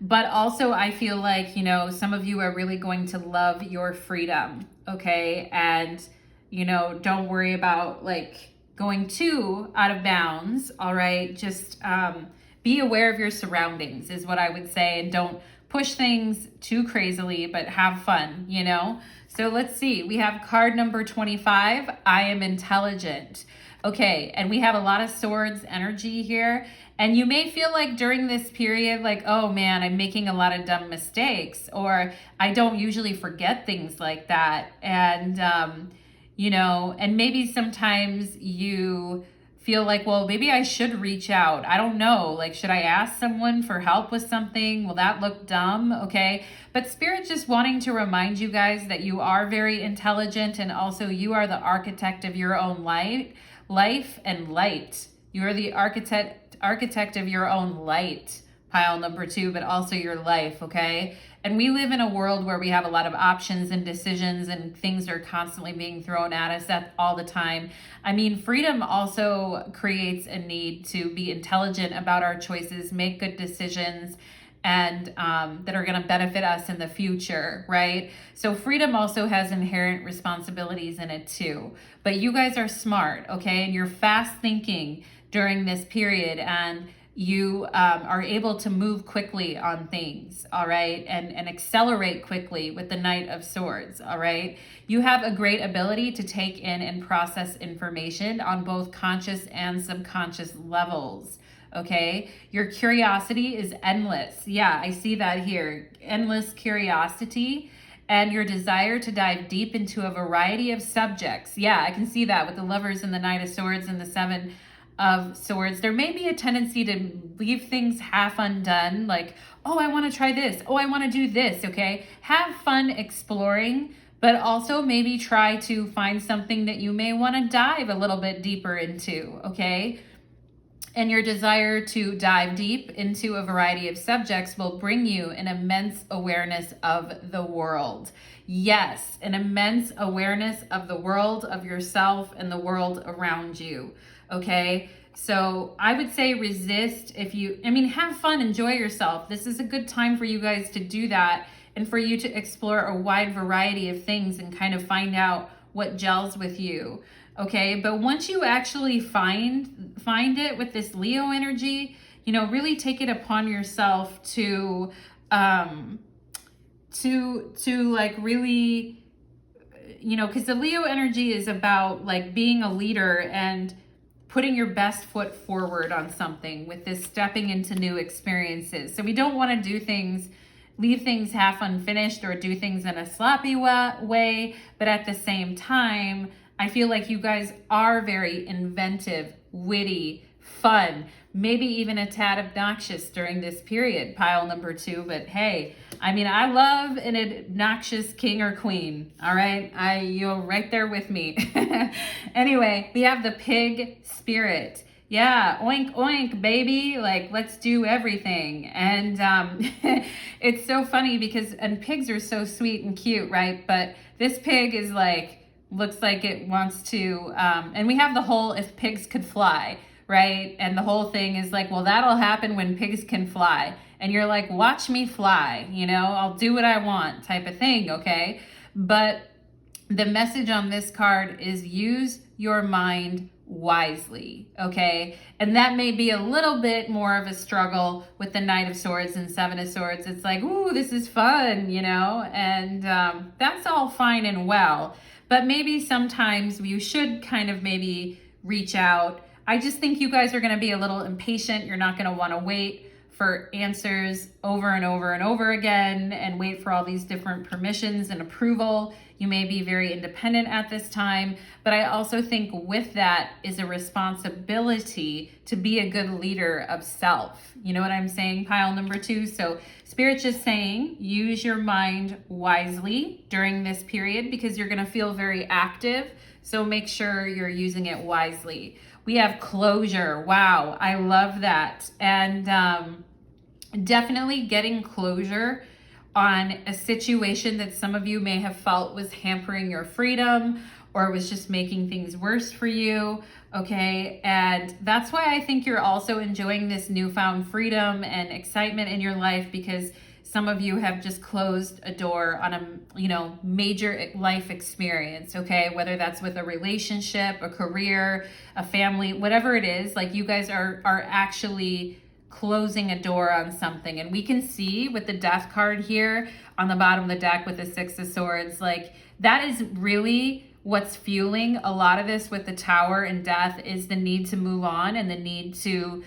but also I feel like, some of you are really going to love your freedom. Okay. And, don't worry about like going too out of bounds. All right. Just, be aware of your surroundings is what I would say. And don't push things too crazily, but have fun, So let's see. We have card number 25. I am intelligent. Okay. And we have a lot of swords energy here. And you may feel like during this period, like, oh man, I'm making a lot of dumb mistakes, or I don't usually forget things like that. And, and maybe sometimes you feel like, well, maybe I should reach out. I don't know. Like, should I ask someone for help with something? Will that look dumb? Okay. But Spirit just wanting to remind you guys that you are very intelligent, and also you are the architect of your own life and light. You are the architect of your own light, pile number 2, but also your life. Okay. And we live in a world where we have a lot of options and decisions, and things are constantly being thrown at us all the time. I mean, freedom also creates a need to be intelligent about our choices, make good decisions, and that are going to benefit us in the future, right? So freedom also has inherent responsibilities in it too. But you guys are smart, okay? And you're fast thinking during this period, and you are able to move quickly on things, all right? And accelerate quickly with the Knight of Swords, all right? You have a great ability to take in and process information on both conscious and subconscious levels, okay? Your curiosity is endless. Yeah, I see that here. Endless curiosity. And your desire to dive deep into a variety of subjects. Yeah, I can see that with the Lovers and the Knight of Swords and the 7 of Swords. There may be a tendency to leave things half undone, like, oh, I want to try this. Oh, I want to do this, okay? Have fun exploring, but also maybe try to find something that you may want to dive a little bit deeper into, okay? And your desire to dive deep into a variety of subjects will bring you an immense awareness of the world. Yes, an immense awareness of the world, of yourself, and the world around you. Okay, so I would say resist have fun, enjoy yourself. This is a good time for you guys to do that, and for you to explore a wide variety of things and kind of find out what gels with you. Okay, but once you actually find it with this Leo energy, really take it upon yourself to like really, because the Leo energy is about like being a leader and putting your best foot forward on something with this stepping into new experiences. So we don't want to do things leave things half unfinished or do things in a sloppy way. But at the same time, I feel like you guys are very inventive, witty, fun, maybe even a tad obnoxious during this period, pile number 2. But hey, I mean, I love an obnoxious king or queen. All right. You're right there with me. Anyway, we have the pig spirit. Yeah, oink, oink, baby. Like, let's do everything. And it's so funny because, and pigs are so sweet and cute, right? But this pig is like, looks like it wants to, and we have the whole, if pigs could fly, right? And the whole thing is like, well, that'll happen when pigs can fly. And you're like, watch me fly, you know, I'll do what I want type of thing, okay? But the message on this card is use your mind wisely, okay? And that may be a little bit more of a struggle with the Knight of Swords and Seven of Swords. It's like, ooh, this is fun, you know? And that's all fine and well. But maybe sometimes you should kind of maybe reach out. I just think you guys are going to be a little impatient. You're not going to want to wait for answers over and over and over again and wait for all these different permissions and approval. You may be very independent at this time, but I also think with that is a responsibility to be a good leader of self. You know what I'm saying, pile number 2? So Spirit's just saying, use your mind wisely during this period because you're going to feel very active. So make sure you're using it wisely. We have closure. Wow, I love that. And definitely getting closure on a situation that some of you may have felt was hampering your freedom or was just making things worse for you, okay? And that's why I think you're also enjoying this newfound freedom and excitement in your life because some of you have just closed a door on a, you know, major life experience, okay? Whether that's with a relationship, a career, a family, whatever it is, like you guys are actually closing a door on something. And we can see with the Death card here on the bottom of the deck with the Six of Swords, like that is really what's fueling a lot of this with the Tower and Death is the need to move on and the need to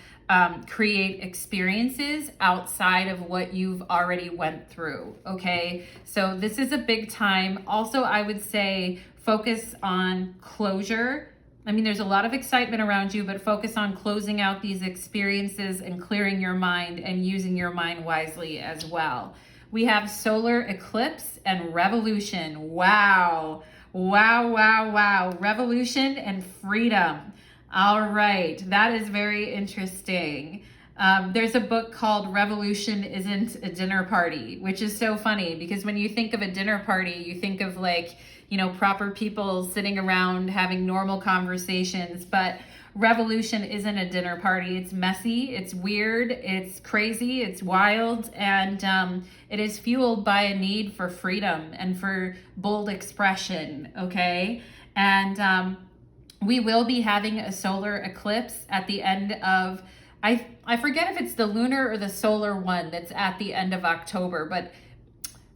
create experiences outside of what you've already went through, okay? So this is a big time. Also, I would say focus on closure. I mean, there's a lot of excitement around you, but focus on closing out these experiences and clearing your mind and using your mind wisely as well. We have solar eclipse and revolution. Wow. Wow, wow, wow. Revolution and freedom. All right. That is very interesting. There's a book called Revolution Isn't a Dinner Party, which is so funny because when you think of a dinner party, you think of like, you know, proper people sitting around having normal conversations, but revolution isn't a dinner party. It's messy, it's weird, it's crazy, it's wild, and it is fueled by a need for freedom and for bold expression, okay? And we will be having a solar eclipse at the end of, I forget if it's the lunar or the solar one that's at the end of October, but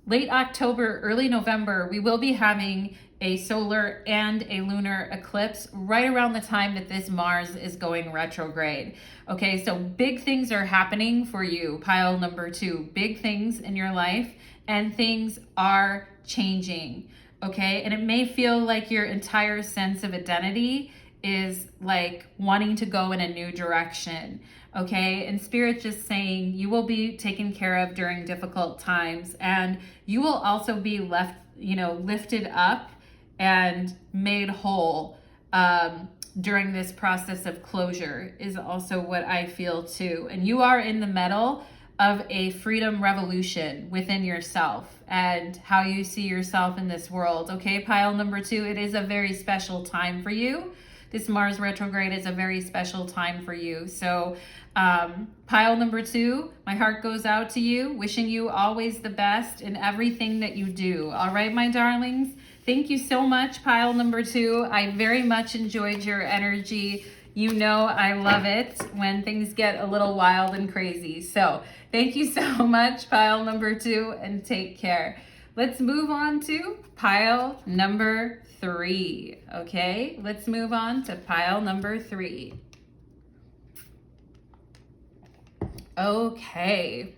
late October, early November, we will be having a solar and a lunar eclipse right around the time that this Mars is going retrograde. Okay, so big things are happening for you, pile number 2. Big things in your life and things are changing, okay? And it may feel like your entire sense of identity is like wanting to go in a new direction, okay? And Spirit just saying you will be taken care of during difficult times and you will also be left, you know, lifted up and made whole during this process of closure is also what I feel too. And you are in the middle of a freedom revolution within yourself and how you see yourself in this world, okay? Pile number 2, it is a very special time for you. This Mars retrograde is a very special time for you. So pile number 2, my heart goes out to you, wishing you always the best in everything that you do. All right, my darlings? Thank you so much, pile number 2. I very much enjoyed your energy. You know I love it when things get a little wild and crazy. So thank you so much, pile number 2, and take care. Let's move on to pile number 3, okay? Let's move on to pile number 3. Okay.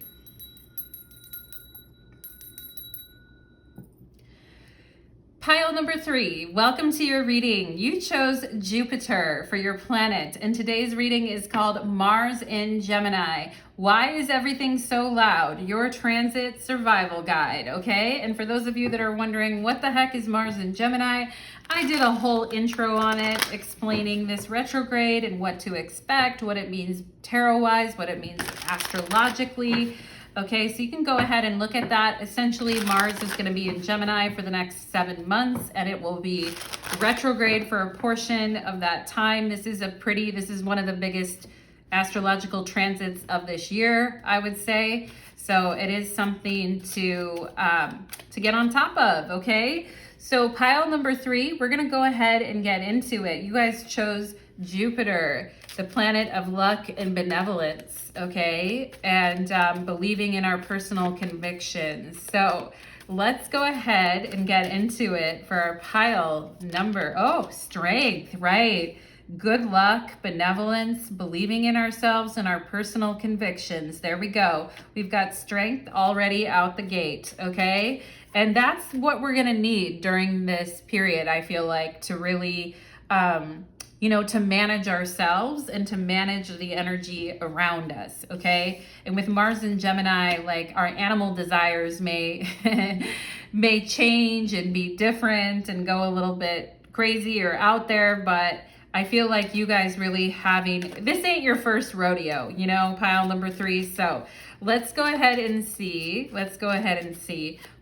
Pile number 3, welcome to your reading. You chose Jupiter for your planet, and today's reading is called Mars in Gemini. Why is everything so loud? Your transit survival guide, okay? And for those of you that are wondering what the heck is Mars in Gemini, I did a whole intro on it explaining this retrograde and what to expect, what it means tarot-wise, what it means astrologically. Okay, so you can go ahead and look at that. Essentially, Mars is going to be in Gemini for the next 7 months, and it will be retrograde for a portion of that time. This is one of the biggest astrological transits of this year, I would say. So it is something to get on top of, okay? So pile number 3, we're going to go ahead and get into it. You guys chose Jupiter, the planet of luck and benevolence, okay? And believing in our personal convictions. So let's go ahead and get into it for our pile number, strength, right? Good luck, benevolence, believing in ourselves and our personal convictions. There we go. We've got strength already out the gate, okay? And that's what we're going to need during this period, I feel like, to really, to manage ourselves and to manage the energy around us, okay? And with Mars in Gemini, like, our animal desires may may change and be different and go a little bit crazy or out there, but I feel like you guys really this ain't your first rodeo, pile number 3. So let's go ahead and see.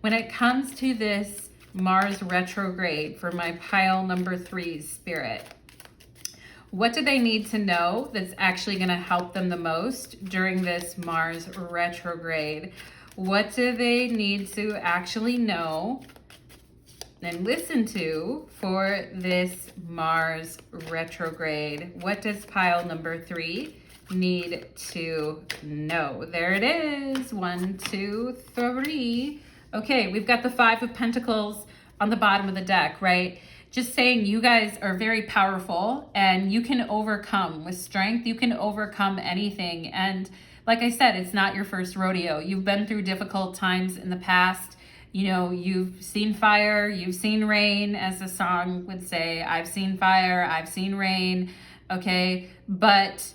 When it comes to this Mars retrograde for my pile number 3 spirit, what do they need to know that's actually going to help them the most during this Mars retrograde? What do they need to actually know and listen to for this Mars retrograde? What does pile number 3 need to know? There it is. 1, 2, 3. Okay, we've got the 5 of Pentacles on the bottom of the deck, right? Just saying you guys are very powerful and you can overcome with strength. You can overcome anything. And like I said, it's not your first rodeo. You've been through difficult times in the past. You've seen fire, you've seen rain, as the song would say. I've seen fire, I've seen rain, okay? But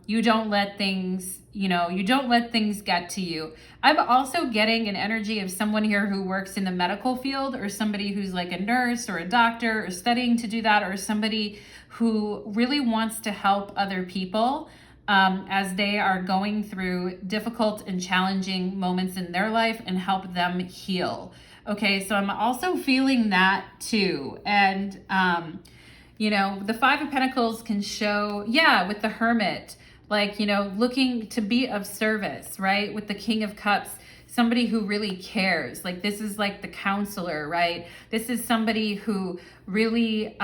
you don't let things get to you. I'm also getting an energy of someone here who works in the medical field, or somebody who's like a nurse or a doctor or studying to do that, or somebody who really wants to help other people as they are going through difficult and challenging moments in their life and help them heal. Okay, so I'm also feeling that too. And, the 5 of Pentacles can show, with the Hermit, looking to be of service, right? With the King of Cups, somebody who really cares. Like, this is like the counselor, right? This is somebody who really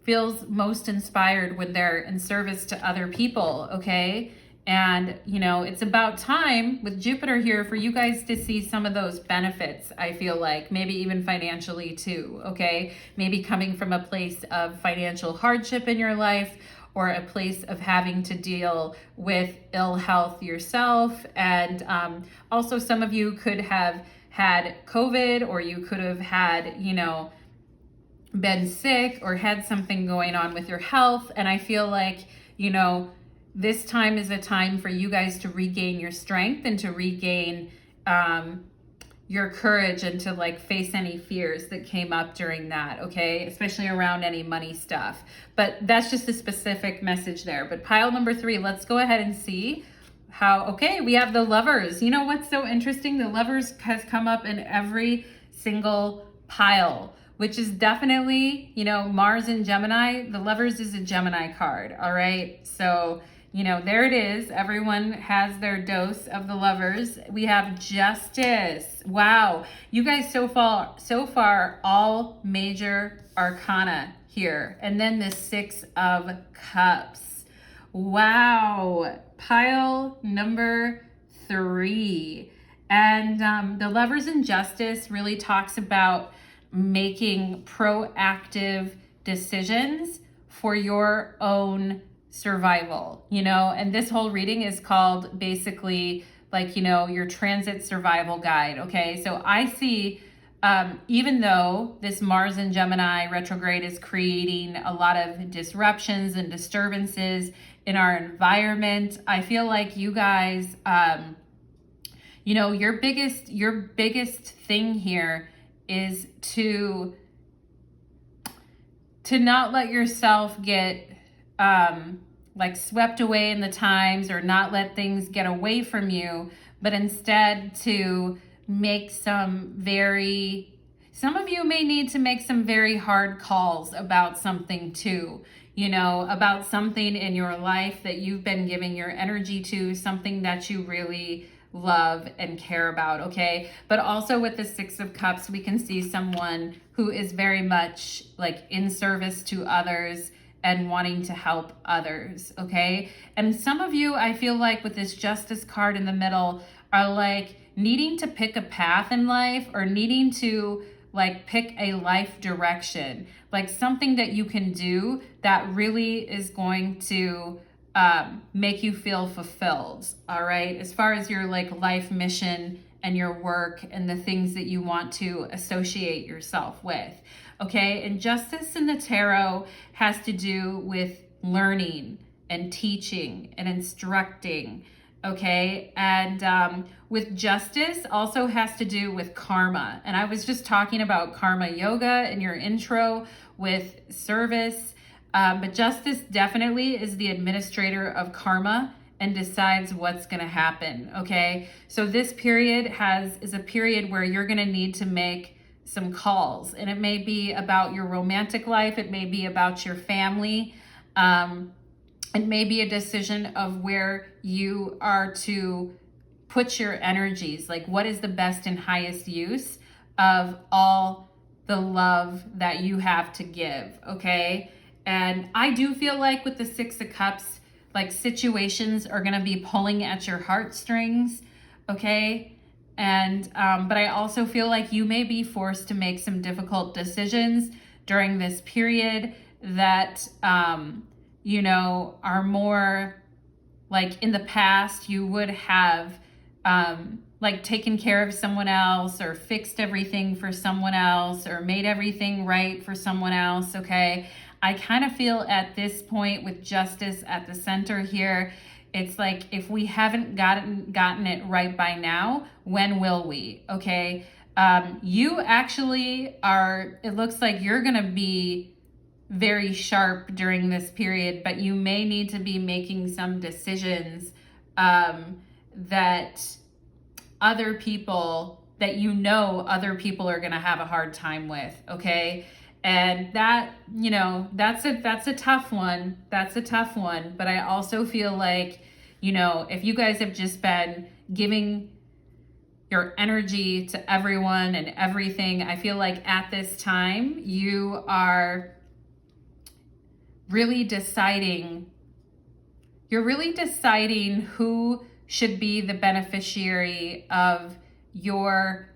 feels most inspired when they're in service to other people, okay? And, it's about time with Jupiter here for you guys to see some of those benefits, I feel like, maybe even financially too, okay? Maybe coming from a place of financial hardship in your life, or a place of having to deal with ill health yourself. And also some of you could have had COVID, or you could have had, been sick or had something going on with your health. And I feel like, this time is a time for you guys to regain your strength and to regain your courage and to face any fears that came up during that, okay? Especially around any money stuff. But that's just a specific message there. But pile number 3, let's go ahead and see we have the Lovers. You know what's so interesting? The Lovers has come up in every single pile, which is definitely, Mars in Gemini. The Lovers is a Gemini card, all right? So, there it is. Everyone has their dose of the Lovers. We have Justice. Wow. You guys so far, all major arcana here. And then the 6 of Cups. Wow. Pile number 3. And the Lovers in Justice really talks about making proactive decisions for your own survival, and this whole reading is called basically your transit survival guide. Okay, so I see even though this Mars in Gemini retrograde is creating a lot of disruptions and disturbances in our environment, I feel like you guys, your biggest thing here is to not let yourself get like swept away in the times, or not let things get away from you, but instead to make some of you may need to make some very hard calls about something too, about something in your life that you've been giving your energy to, something that you really love and care about, okay? But also with the Six of Cups, we can see someone who is very much like in service to others and wanting to help others, okay? And some of you, I feel like with this Justice card in the middle, are like needing to pick a path in life, or needing to like pick a life direction, like something that you can do that really is going to make you feel fulfilled, all right? As far as your like life mission and your work and the things that you want to associate yourself with, okay? And Justice in the tarot has to do with learning and teaching and instructing, okay? And with Justice also has to do with karma. And I was just talking about karma yoga in your intro with service. But Justice definitely is the administrator of karma and decides what's going to happen, okay? So this period is a period where you're going to need to make some calls, and it may be about your romantic life, it may be about your family, it may be a decision of where you are to put your energies, like what is the best and highest use of all the love that you have to give, okay? And I do feel like with the Six of Cups, like situations are going to be pulling at your heartstrings, okay? And but I also feel like you may be forced to make some difficult decisions during this period that are more like in the past you would have like taken care of someone else, or fixed everything for someone else, or made everything right for someone else, okay? I kind of feel at this point with Justice at the center here, it's like if we haven't gotten it right by now, when will we, okay? You actually are, it looks like you're going to be very sharp during this period, but you may need to be making some decisions that other people are going to have a hard time with, okay? And that, that's a tough one. That's a tough one. But I also feel like, if you guys have just been giving your energy to everyone and everything, I feel like at this time you are really deciding, who should be the beneficiary of your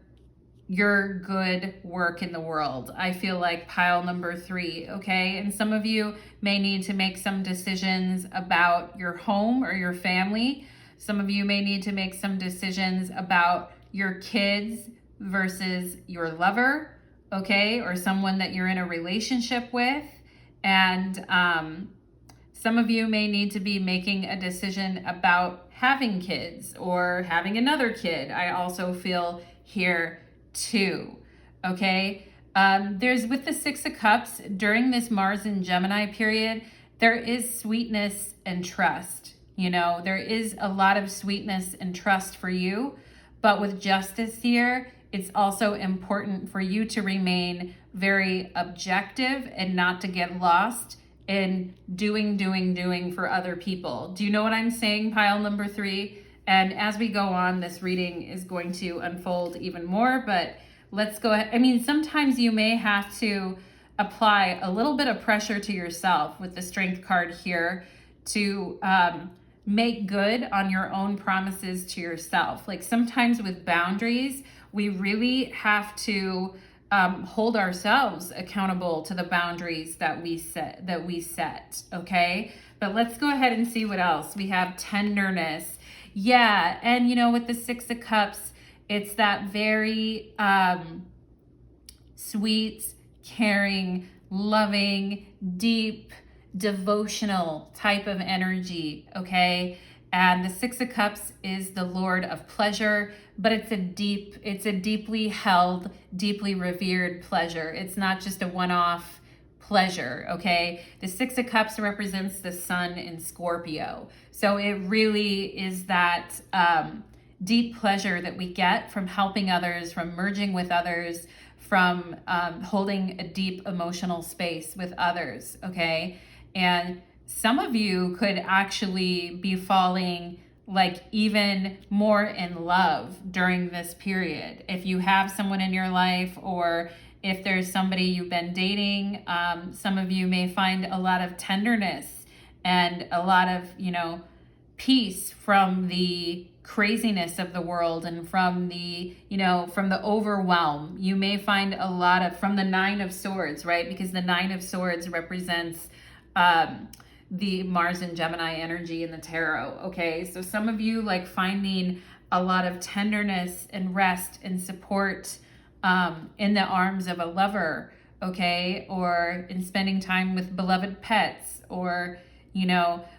good work in the world. I feel like pile number 3, okay? And some of you may need to make some decisions about your home or your family. Some of you may need to make some decisions about your kids versus your lover, okay? Or someone that you're in a relationship with. And some of you may need to be making a decision about having kids or having another kid. I also feel here too, okay? There's, with the Six of Cups, during this Mars in Gemini period, there is sweetness and trust. There is a lot of sweetness and trust for you, but with Justice here, it's also important for you to remain very objective and not to get lost in doing for other people. Do you know what I'm saying, pile number 3? And as we go on, this reading is going to unfold even more, but let's go ahead. I mean, sometimes you may have to apply a little bit of pressure to yourself with the Strength card here to make good on your own promises to yourself. Like sometimes with boundaries, we really have to hold ourselves accountable to the boundaries that we set, okay? But let's go ahead and see what else. We have tenderness. Yeah, and with the Six of Cups, it's that very sweet, caring, loving, deep, devotional type of energy, okay? And the Six of Cups is the Lord of pleasure, but it's a deeply held, deeply revered pleasure. It's not just a one-off pleasure, okay? The Six of Cups represents the sun in Scorpio. So it really is that deep pleasure that we get from helping others, from merging with others, from holding a deep emotional space with others, okay? And some of you could actually be falling like even more in love during this period. If you have someone in your life, or if there's somebody you've been dating, some of you may find a lot of tenderness and a lot of, peace from the craziness of the world and from the, from the overwhelm. You may find a lot of, from the Nine of Swords, right? Because the Nine of Swords represents the Mars and Gemini energy in the tarot, okay? So some of you like finding a lot of tenderness and rest and support in the arms of a lover, okay? Or in spending time with beloved pets, or,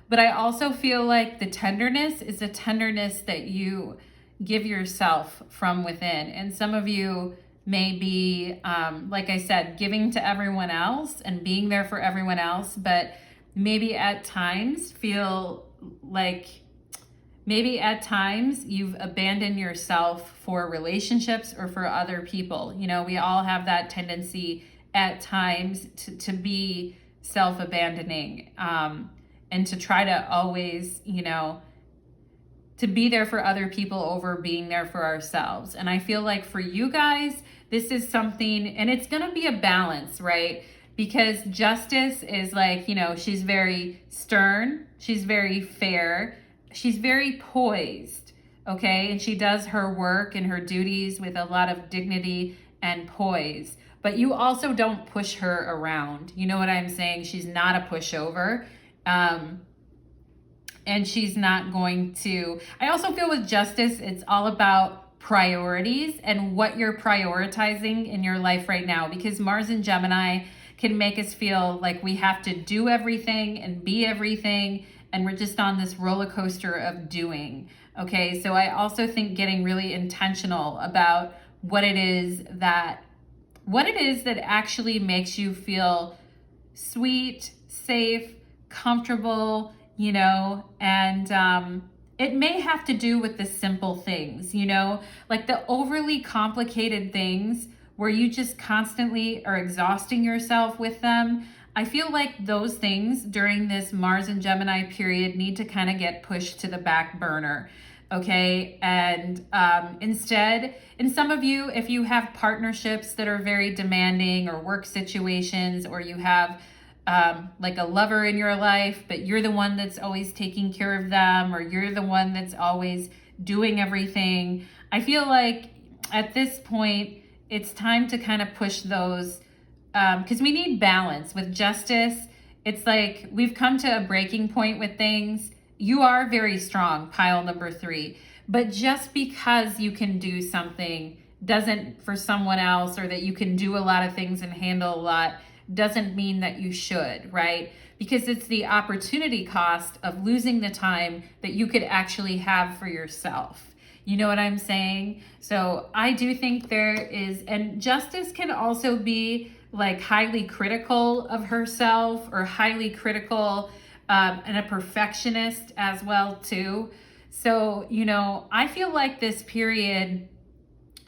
but I also feel like the tenderness is a tenderness that you give yourself from within. And some of you may be, like I said, giving to everyone else and being there for everyone else, but maybe at times feel like you've abandoned yourself for relationships or for other people. We all have that tendency at times to be self-abandoning, and to try to always, to be there for other people over being there for ourselves. And I feel like for you guys, this is something, and it's going to be a balance, right? Because Justice is like, she's very stern, she's very fair, she's very poised, okay? And she does her work and her duties with a lot of dignity and poise. But you also don't push her around. You know what I'm saying? She's not a pushover. And she's not going to, I also feel with Justice, it's all about priorities and what you're prioritizing in your life right now, because Mars and Gemini can make us feel like we have to do everything and be everything, and we're just on this roller coaster of doing, okay? So I also think getting really intentional about what it is that actually makes you feel sweet, safe, comfortable, and it may have to do with the simple things, like the overly complicated things where you just constantly are exhausting yourself with them. I feel like those things during this Mars and Gemini period need to kind of get pushed to the back burner, okay? And instead, and some of you, if you have partnerships that are very demanding, or work situations, or you have like a lover in your life, but you're the one that's always taking care of them, or you're the one that's always doing everything, I feel like at this point, it's time to kind of push those, because we need balance. With Justice, it's like we've come to a breaking point with things. You are very strong, pile number 3, but just because you can do something doesn't, for someone else, or that you can do a lot of things and handle a lot, doesn't mean that you should, right? Because it's the opportunity cost of losing the time that you could actually have for yourself. You know what I'm saying? So I do think there is, and Justice can also be like highly critical of herself, or highly critical and a perfectionist as well too. So, I feel like this period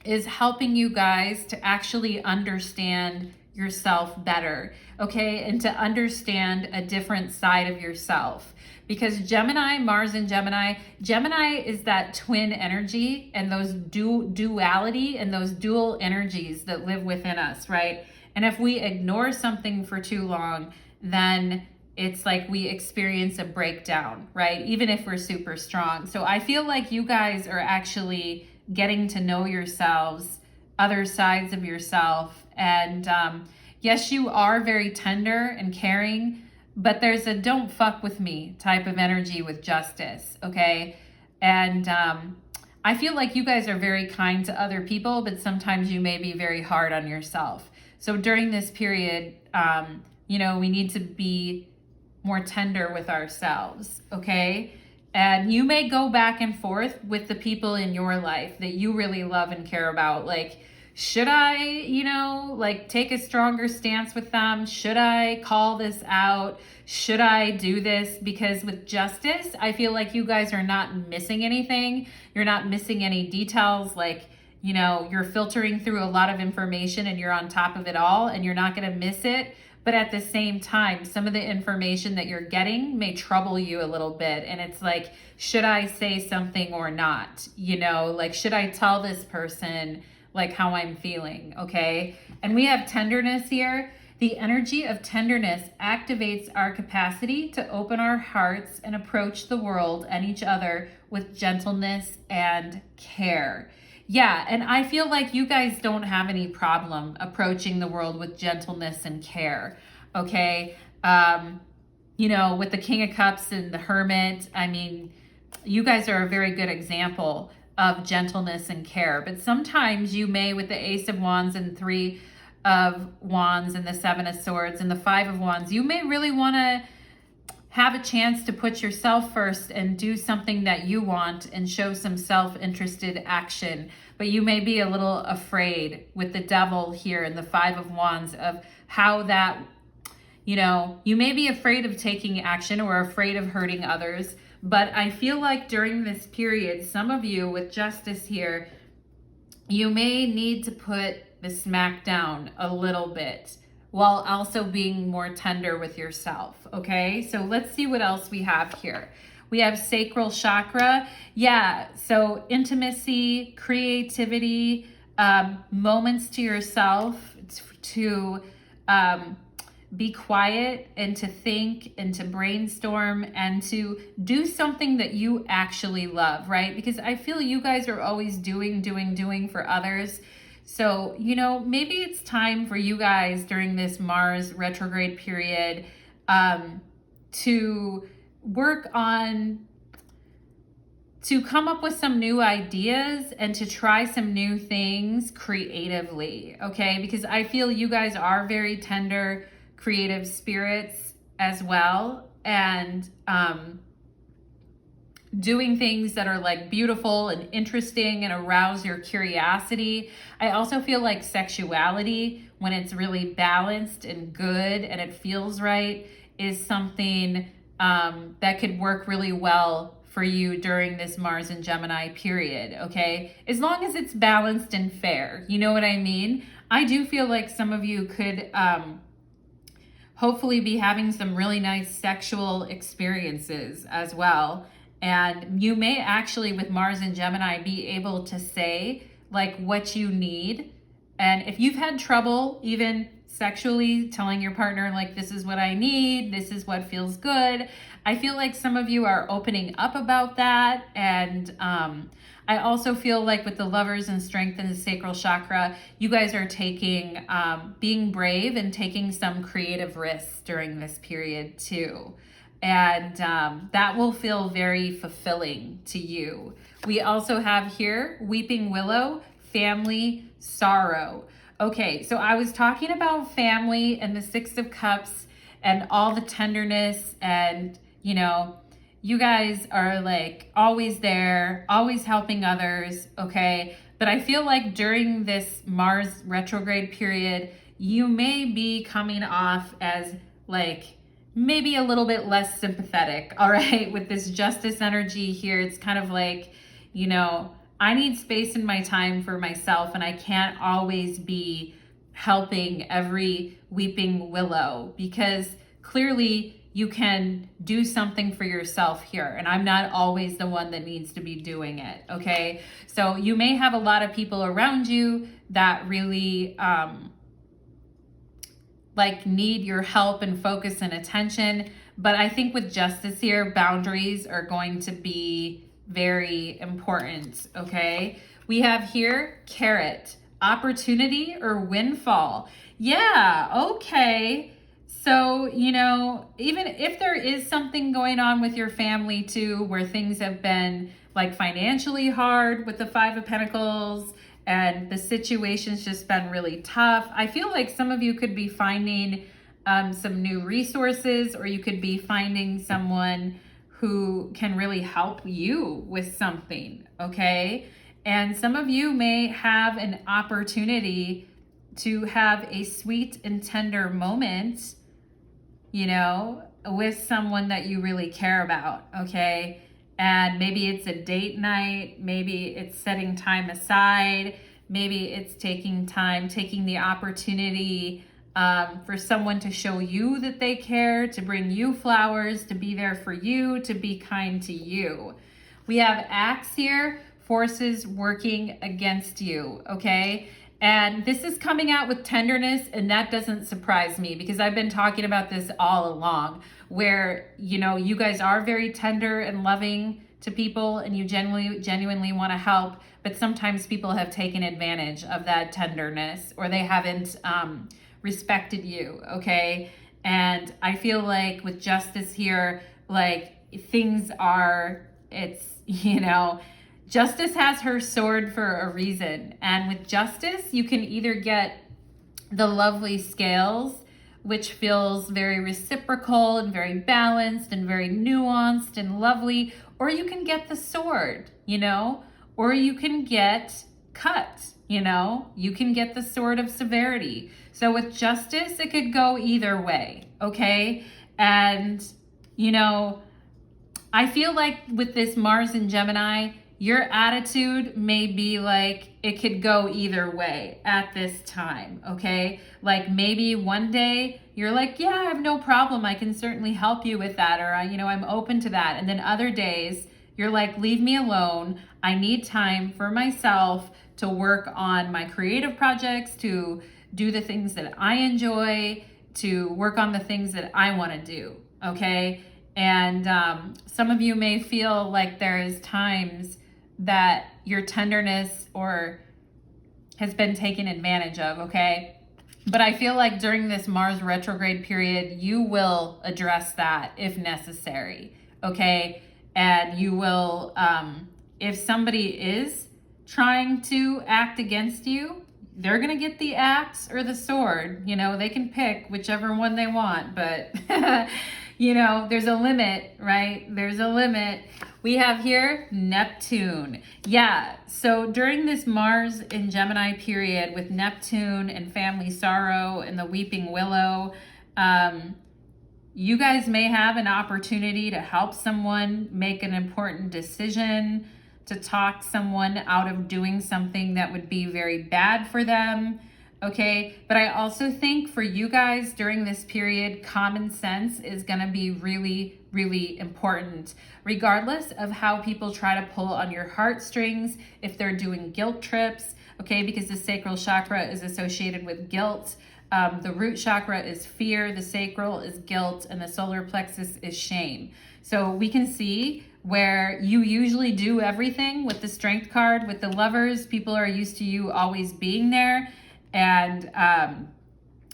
is helping you guys to actually understand yourself better, okay? And to understand a different side of yourself. Because Gemini, Mars and Gemini is that twin energy, and those duality and those dual energies that live within us, right? And if we ignore something for too long, then it's like we experience a breakdown, right? Even if we're super strong. So I feel like you guys are actually getting to know yourselves, other sides of yourself. And yes, you are very tender and caring, but there's a don't fuck with me type of energy with Justice, okay? And I feel like you guys are very kind to other people, but sometimes you may be very hard on yourself. So during this period, we need to be more tender with ourselves, okay? And you may go back and forth with the people in your life that you really love and care about. Like, should I, take a stronger stance with them? Should I call this out? Should I do this? Because with justice, I feel like you guys are not missing anything. You're not missing any details. Like, you're filtering through a lot of information and you're on top of it all and you're not going to miss it. But at the same time, some of the information that you're getting may trouble you a little bit. And it's like, should I say something or not? Should I tell this person like how I'm feeling? Okay. And we have tenderness here. The energy of tenderness activates our capacity to open our hearts and approach the world and each other with gentleness and care. Yeah, and I feel like you guys don't have any problem approaching the world with gentleness and care, okay? With the King of Cups and the Hermit, I mean, you guys are a very good example of gentleness and care. But sometimes you may, with the Ace of Wands and Three of Wands and the Seven of Swords and the Five of Wands, you may really want to have a chance to put yourself first and do something that you want and show some self-interested action. But you may be a little afraid with the Devil here and the Five of Wands of how that, you may be afraid of taking action or afraid of hurting others. But I feel like during this period, some of you with Justice here, you may need to put the smack down a little bit, while also being more tender with yourself, okay? So let's see what else we have here. We have sacral chakra. Yeah, so intimacy, creativity, moments to yourself to be quiet and to think and to brainstorm and to do something that you actually love, right? Because I feel you guys are always doing for others. So, maybe it's time for you guys during this Mars retrograde period to work on, to come up with some new ideas and to try some new things creatively, okay? Because I feel you guys are very tender, creative spirits as well. And doing things that are like beautiful and interesting and arouse your curiosity. I also feel like sexuality, when it's really balanced and good and it feels right, is something that could work really well for you during this Mars and Gemini period, okay? As long as it's balanced and fair, you know what I mean? I do feel like some of you could hopefully be having some really nice sexual experiences as well. And you may actually, with Mars and Gemini, be able to say like what you need. And if you've had trouble even sexually telling your partner, like, this is what I need, this is what feels good, I feel like some of you are opening up about that. And I also feel like with the Lovers and Strength and the sacral chakra, you guys are taking, being brave and taking some creative risks during this period too. And that will feel very fulfilling to you. We also have here Weeping Willow, family, sorrow. Okay, so I was talking about family and the Six of Cups and all the tenderness, and you guys are like always there, always helping others, okay? But I feel like during this Mars retrograde period, you may be coming off as like maybe a little bit less sympathetic, all right? With this Justice energy here, it's kind of like, I need space in my time for myself, and I can't always be helping every weeping willow, because clearly you can do something for yourself here, and I'm not always the one that needs to be doing it, okay? So you may have a lot of people around you that really need your help and focus and attention. But I think with Justice here, boundaries are going to be very important, okay? We have here Carrot, opportunity or windfall. Yeah, okay. So, even if there is something going on with your family too, where things have been like financially hard with the Five of Pentacles and the situation's just been really tough. I feel like some of you could be finding some new resources, or you could be finding someone who can really help you with something, okay? And some of you may have an opportunity to have a sweet and tender moment, you know, with someone that you really care about, okay? And maybe it's a date night, maybe it's setting time aside, maybe it's taking the opportunity for someone to show you that they care, to bring you flowers, to be there for you, to be kind to you. We have Axe here, forces working against you, okay? And this is coming out with tenderness, and that doesn't surprise me because I've been talking about this all along, where, you know, you guys are very tender and loving to people and you genuinely want to help, but sometimes people have taken advantage of that tenderness, or they haven't respected you, okay? And I feel like with justice here, like you know, justice has her sword for a reason. And with justice, you can either get the lovely scales, which feels very reciprocal and very balanced and very nuanced and lovely, or you can get the sword, you know, or you can get cut, you know, you can get the sword of severity. So with justice, it could go either way, okay? And, you know, I feel like with this Mars in Gemini, your attitude may be like, it could go either way at this time, okay? Like maybe one day you're like, yeah, I have no problem. I can certainly help you with that. Or, you know, I'm open to that. And then other days you're like, leave me alone. I need time for myself to work on my creative projects, to do the things that I enjoy, to work on the things that I want to do, okay? And some of you may feel like there is times that your tenderness or has been taken advantage of, okay? But I feel like during this Mars retrograde period, you will address that if necessary, okay? And you will, if somebody is trying to act against you, they're gonna get the axe or the sword. You know, they can pick whichever one they want, but you know, there's a limit, right? There's a limit. We have here Neptune. Yeah, so during this Mars in Gemini period with Neptune and family sorrow and the weeping willow, you guys may have an opportunity to help someone make an important decision, to talk someone out of doing something that would be very bad for them, okay? But I also think for you guys during this period, common sense is gonna be really, really important, regardless of how people try to pull on your heartstrings, if they're doing guilt trips, okay? Because the sacral chakra is associated with guilt. The root chakra is fear, the sacral is guilt, and the solar plexus is shame. So we can see where you usually do everything with the strength card. With the lovers, people are used to you always being there. And,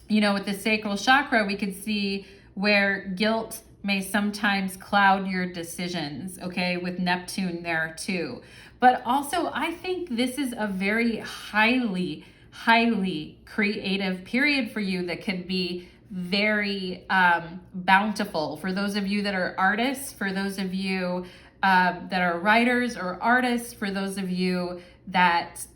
you know, with the sacral chakra, we could see where guilt may sometimes cloud your decisions, okay, with Neptune there too. But also, I think this is a very highly creative period for you that could be very bountiful for those of you that are artists, for those of you that are writers or artists, for those of you that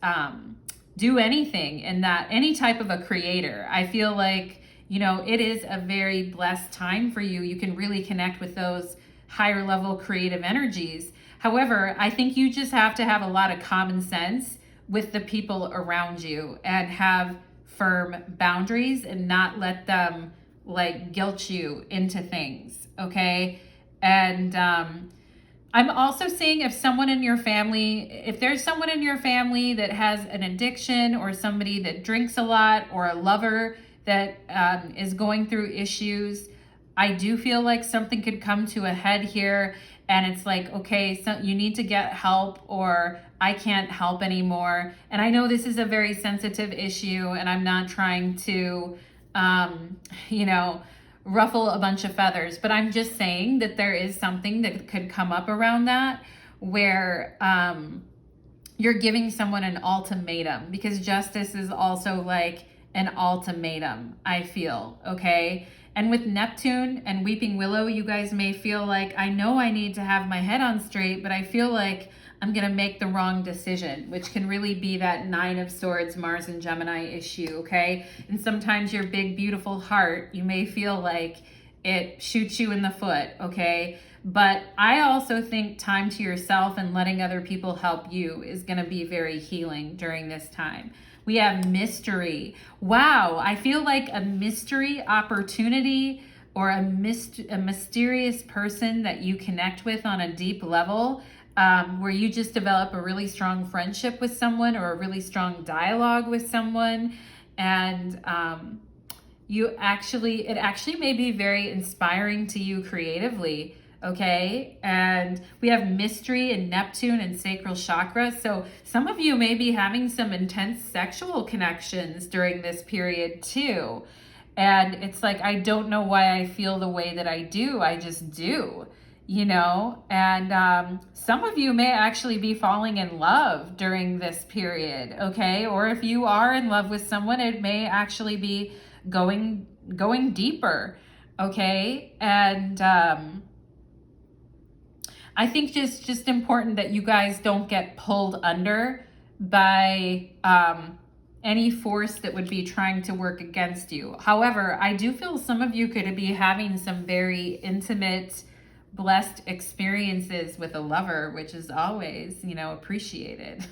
do anything and that any type of a creator. I feel like, you know, it is a very blessed time for you. You can really connect with those higher level creative energies. However, I think you just have to have a lot of common sense with the people around you and have firm boundaries and not let them like guilt you into things, okay? And I'm also seeing if there's someone in your family that has an addiction, or somebody that drinks a lot, or a lover that is going through issues, I do feel like something could come to a head here, and it's like, okay, so you need to get help, or I can't help anymore. And I know this is a very sensitive issue, and I'm not trying to, you know, ruffle a bunch of feathers, but I'm just saying that there is something that could come up around that where, you're giving someone an ultimatum, because justice is also like an ultimatum, I feel, okay? And with Neptune and Weeping Willow, you guys may feel like, I know I need to have my head on straight, but I feel like I'm going to make the wrong decision, which can really be that Nine of Swords, Mars and Gemini issue, okay? And sometimes your big, beautiful heart, you may feel like it shoots you in the foot, okay? But I also think time to yourself and letting other people help you is going to be very healing during this time. We have mystery. Wow, I feel like a mystery opportunity or a mysterious person that you connect with on a deep level, where you just develop a really strong friendship with someone or a really strong dialogue with someone. And it actually may be very inspiring to you creatively. Okay, and we have mystery and Neptune and sacral chakra. So some of you may be having some intense sexual connections during this period too. And it's like, I don't know why I feel the way that I do. I just do, you know? And some of you may actually be falling in love during this period, okay? Or if you are in love with someone, it may actually be going deeper, okay? And I think just important that you guys don't get pulled under by any force that would be trying to work against you. However, I do feel some of you could be having some very intimate, blessed experiences with a lover, which is always, you know, appreciated.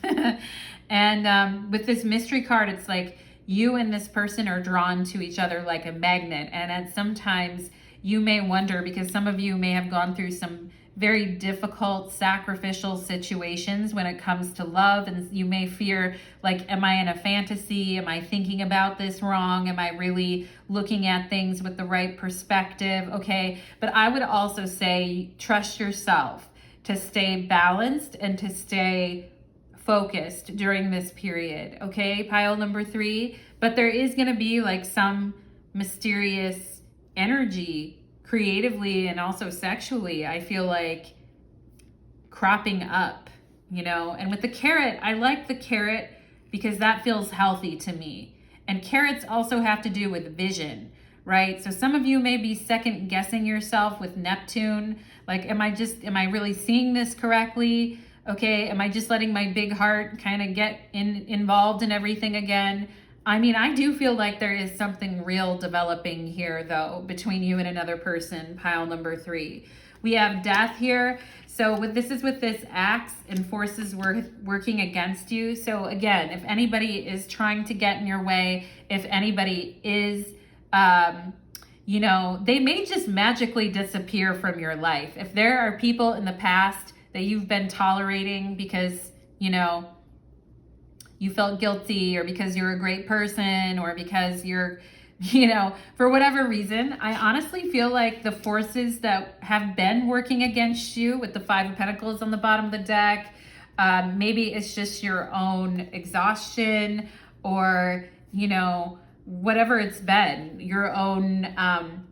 And with this mystery card, it's like you and this person are drawn to each other like a magnet. And at sometimes you may wonder, because some of you may have gone through some very difficult sacrificial situations when it comes to love, and you may fear, like, am I in a fantasy? Am I thinking about this wrong? Am I really looking at things with the right perspective? Okay, but I would also say trust yourself to stay balanced and to stay focused during this period. Okay, pile number 3. But there is going to be like some mysterious energy creatively and also sexually, I feel like, cropping up, you know. And with the carrot, I like the carrot because that feels healthy to me. And carrots also have to do with vision, right? So some of you may be second guessing yourself with Neptune. Like, am I really seeing this correctly? Okay, am I just letting my big heart kind of get involved in everything again? I mean, I do feel like there is something real developing here, though, between you and another person, pile number 3. We have death here. So this is with this axe and forces working against you. So again, if anybody is trying to get in your way, if anybody is, you know, they may just magically disappear from your life. If there are people in the past that you've been tolerating because, you know, you felt guilty, or because you're a great person, or because you're, you know, for whatever reason, I honestly feel like the forces that have been working against you with the 5 of Pentacles on the bottom of the deck, maybe it's just your own exhaustion, or, you know, whatever it's been, your own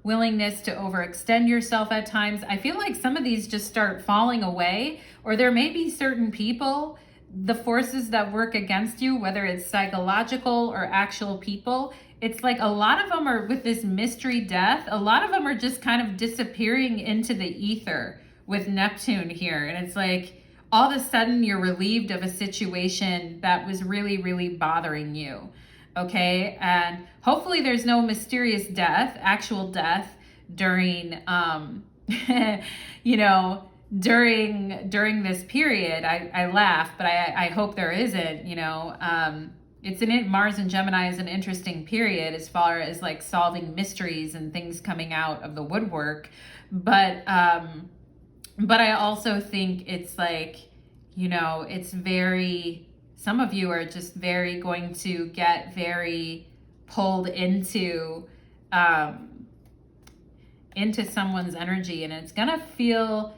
willingness to overextend yourself at times. I feel like some of these just start falling away, or there may be certain people, the forces that work against you, whether it's psychological or actual people, it's like a lot of them are with this mystery death. A lot of them are just kind of disappearing into the ether with Neptune here. And it's like all of a sudden you're relieved of a situation that was really, really bothering you. Okay. And hopefully there's no mysterious death, actual death during, you know, during this period. I laugh, but I hope there isn't, you know. Mars and Gemini is an interesting period as far as like solving mysteries and things coming out of the woodwork. But I also think it's like, you know, it's very, some of you are just very going to get very pulled into someone's energy, and it's gonna feel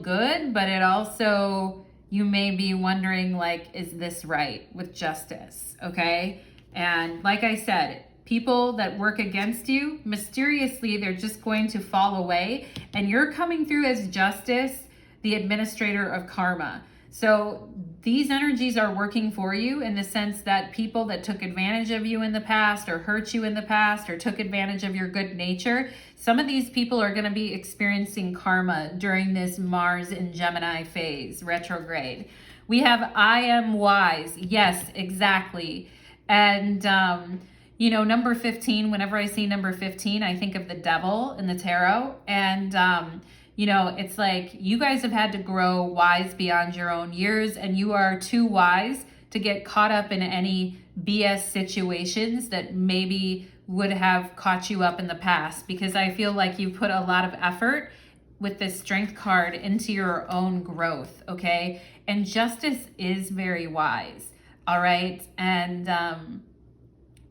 good, but it also, you may be wondering, like, is this right with justice? Okay. And like I said, people that work against you, mysteriously, they're just going to fall away, and you're coming through as justice, the administrator of karma. So these energies are working for you in the sense that people that took advantage of you in the past or hurt you in the past or took advantage of your good nature, some of these people are going to be experiencing karma during this Mars in Gemini phase, retrograde. We have I am wise. Yes, exactly. And, number 15, whenever I see number 15, I think of the devil in the tarot. And, it's like you guys have had to grow wise beyond your own years, and you are too wise to get caught up in any BS situations that maybe would have caught you up in the past, because I feel like you put a lot of effort with this strength card into your own growth, okay? And justice is very wise, all right? And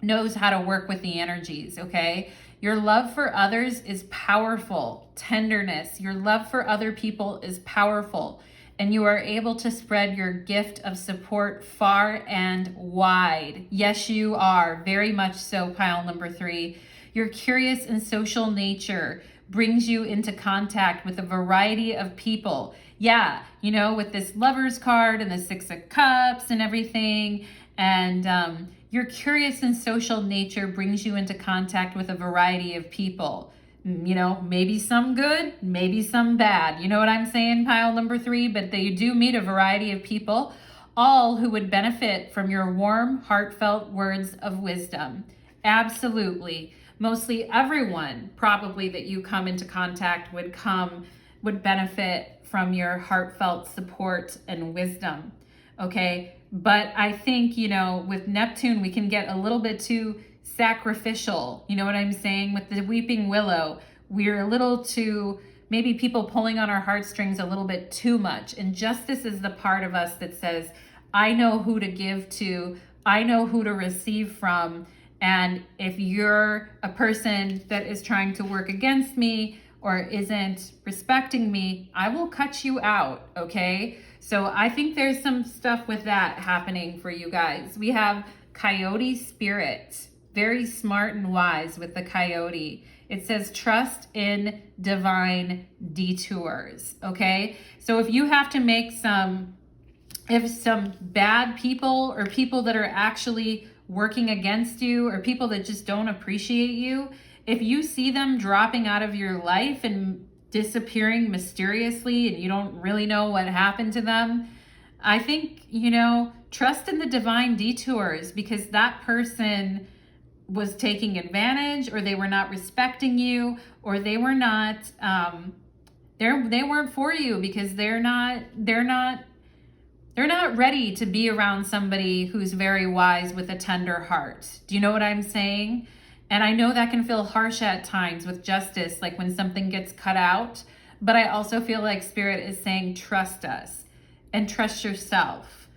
knows how to work with the energies, okay? Your love for others is powerful. Tenderness, your love for other people is powerful. And you are able to spread your gift of support far and wide. Yes, you are. Very much so, pile number 3. Your curious and social nature brings you into contact with a variety of people. Yeah, with this Lover's card and the 6 of Cups and everything. And your curious and social nature brings you into contact with a variety of people. Maybe some good, maybe some bad. You know what I'm saying, pile number 3? But they do meet a variety of people, all who would benefit from your warm, heartfelt words of wisdom. Absolutely. Mostly everyone probably that you come into contact would benefit from your heartfelt support and wisdom. Okay. But I think, with Neptune, we can get a little bit too sacrificial. You know what I'm saying? With the weeping willow, we're a little too, maybe people pulling on our heartstrings a little bit too much. And justice is the part of us that says, I know who to give to, I know who to receive from. And if you're a person that is trying to work against me or isn't respecting me, I will cut you out, okay? So I think there's some stuff with that happening for you guys. We have Coyote Spirit, very smart and wise with the coyote. It says trust in divine detours, okay? So if you have to make if some bad people or people that are actually working against you or people that just don't appreciate you, if you see them dropping out of your life and disappearing mysteriously and you don't really know what happened to them, I think, trust in the divine detours, because that person was taking advantage, or they were not respecting you, or they were not, they weren't for you, because they're not ready to be around somebody who's very wise with a tender heart. Do you know what I'm saying? And I know that can feel harsh at times with justice, like when something gets cut out. But I also feel like Spirit is saying, trust us and trust yourself.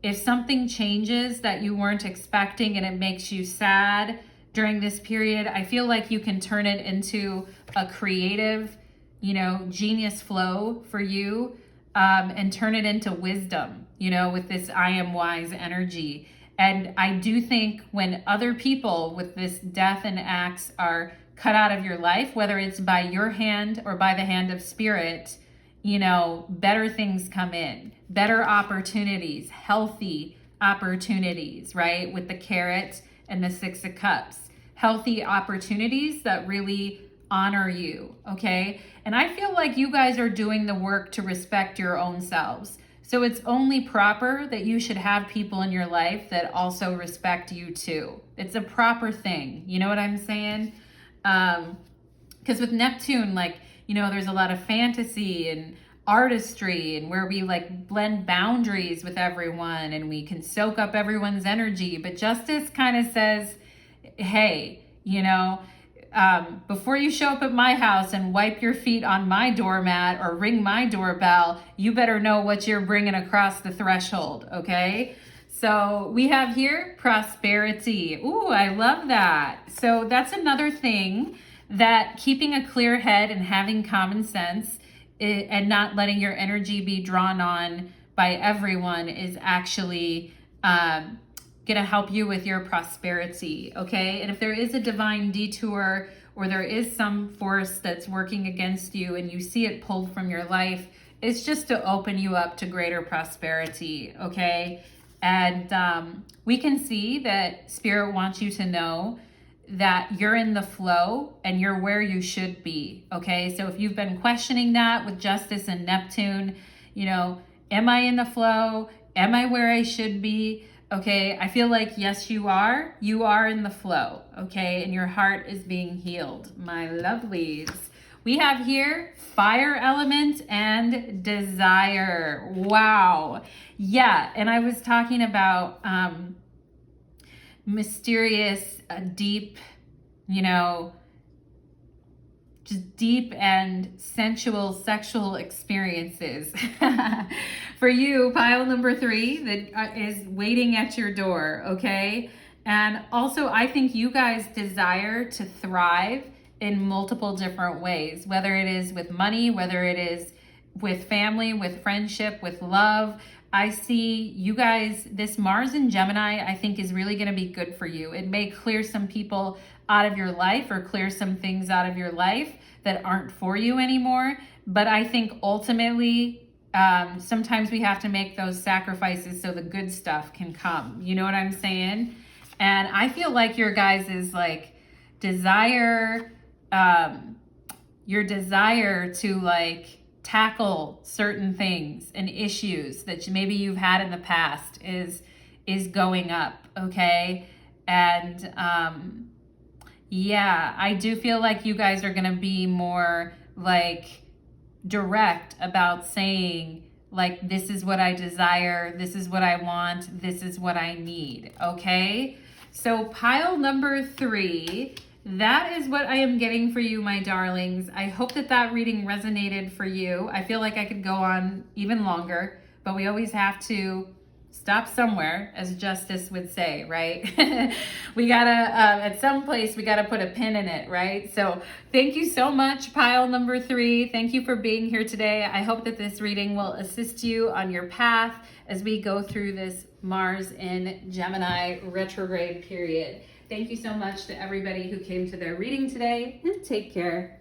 If something changes that you weren't expecting and it makes you sad during this period, I feel like you can turn it into a creative, genius flow for you, and turn it into wisdom, with this I am wise energy. And I do think when other people with this death and axe are cut out of your life, whether it's by your hand or by the hand of Spirit, better things come in, better opportunities, healthy opportunities, right? With the carrot and the 6 of Cups, healthy opportunities that really honor you, okay? And I feel like you guys are doing the work to respect your own selves. So it's only proper that you should have people in your life that also respect you too. It's a proper thing. You know what I'm saying? Because with Neptune, there's a lot of fantasy and artistry, and where we blend boundaries with everyone and we can soak up everyone's energy. But justice kind of says, hey, before you show up at my house and wipe your feet on my doormat or ring my doorbell, you better know what you're bringing across the threshold, okay? So we have here prosperity. Ooh, I love that. So that's another thing, that keeping a clear head and having common sense and not letting your energy be drawn on by everyone is actually going to help you with your prosperity, okay? And if there is a divine detour or there is some force that's working against you and you see it pulled from your life, It's just to open you up to greater prosperity, okay? And we can see that Spirit wants you to know that you're in the flow and you're where you should be, okay? So if you've been questioning that with Justice and Neptune, you know, am I in the flow? Am I where I should be? Okay, I feel like, yes, you are. You are in the flow, okay? And your heart is being healed, my lovelies. We have here fire element and desire. Wow. Yeah, and I was talking about mysterious, deep, you know, just deep and sensual sexual experiences. For you, pile number 3 that is waiting at your door, okay? And also, I think you guys desire to thrive in multiple different ways, whether it is with money, whether it is with family, with friendship, with love. I see you guys, this Mars in Gemini, I think is really going to be good for you. It may clear some people out of your life or clear some things out of your life that aren't for you anymore. But I think ultimately, sometimes we have to make those sacrifices so the good stuff can come. You know what I'm saying? And I feel like your guys' is like desire, your desire to like tackle certain things and issues that maybe you've had in the past is going up, okay? And yeah, I do feel like you guys are gonna be more like direct about saying like, this is what I desire, this is what I want, this is what I need, okay? So pile number 3, that is what I am getting for you, my darlings. I hope that that reading resonated for you. I feel like I could go on even longer, but we always have to stop somewhere, as Justice would say, right? We gotta, at some place, we gotta put a pin in it, right? So thank you so much, pile number 3. Thank you for being here today. I hope that this reading will assist you on your path as we go through this Mars in Gemini retrograde period. Thank you so much to everybody who came to their reading today, and take care.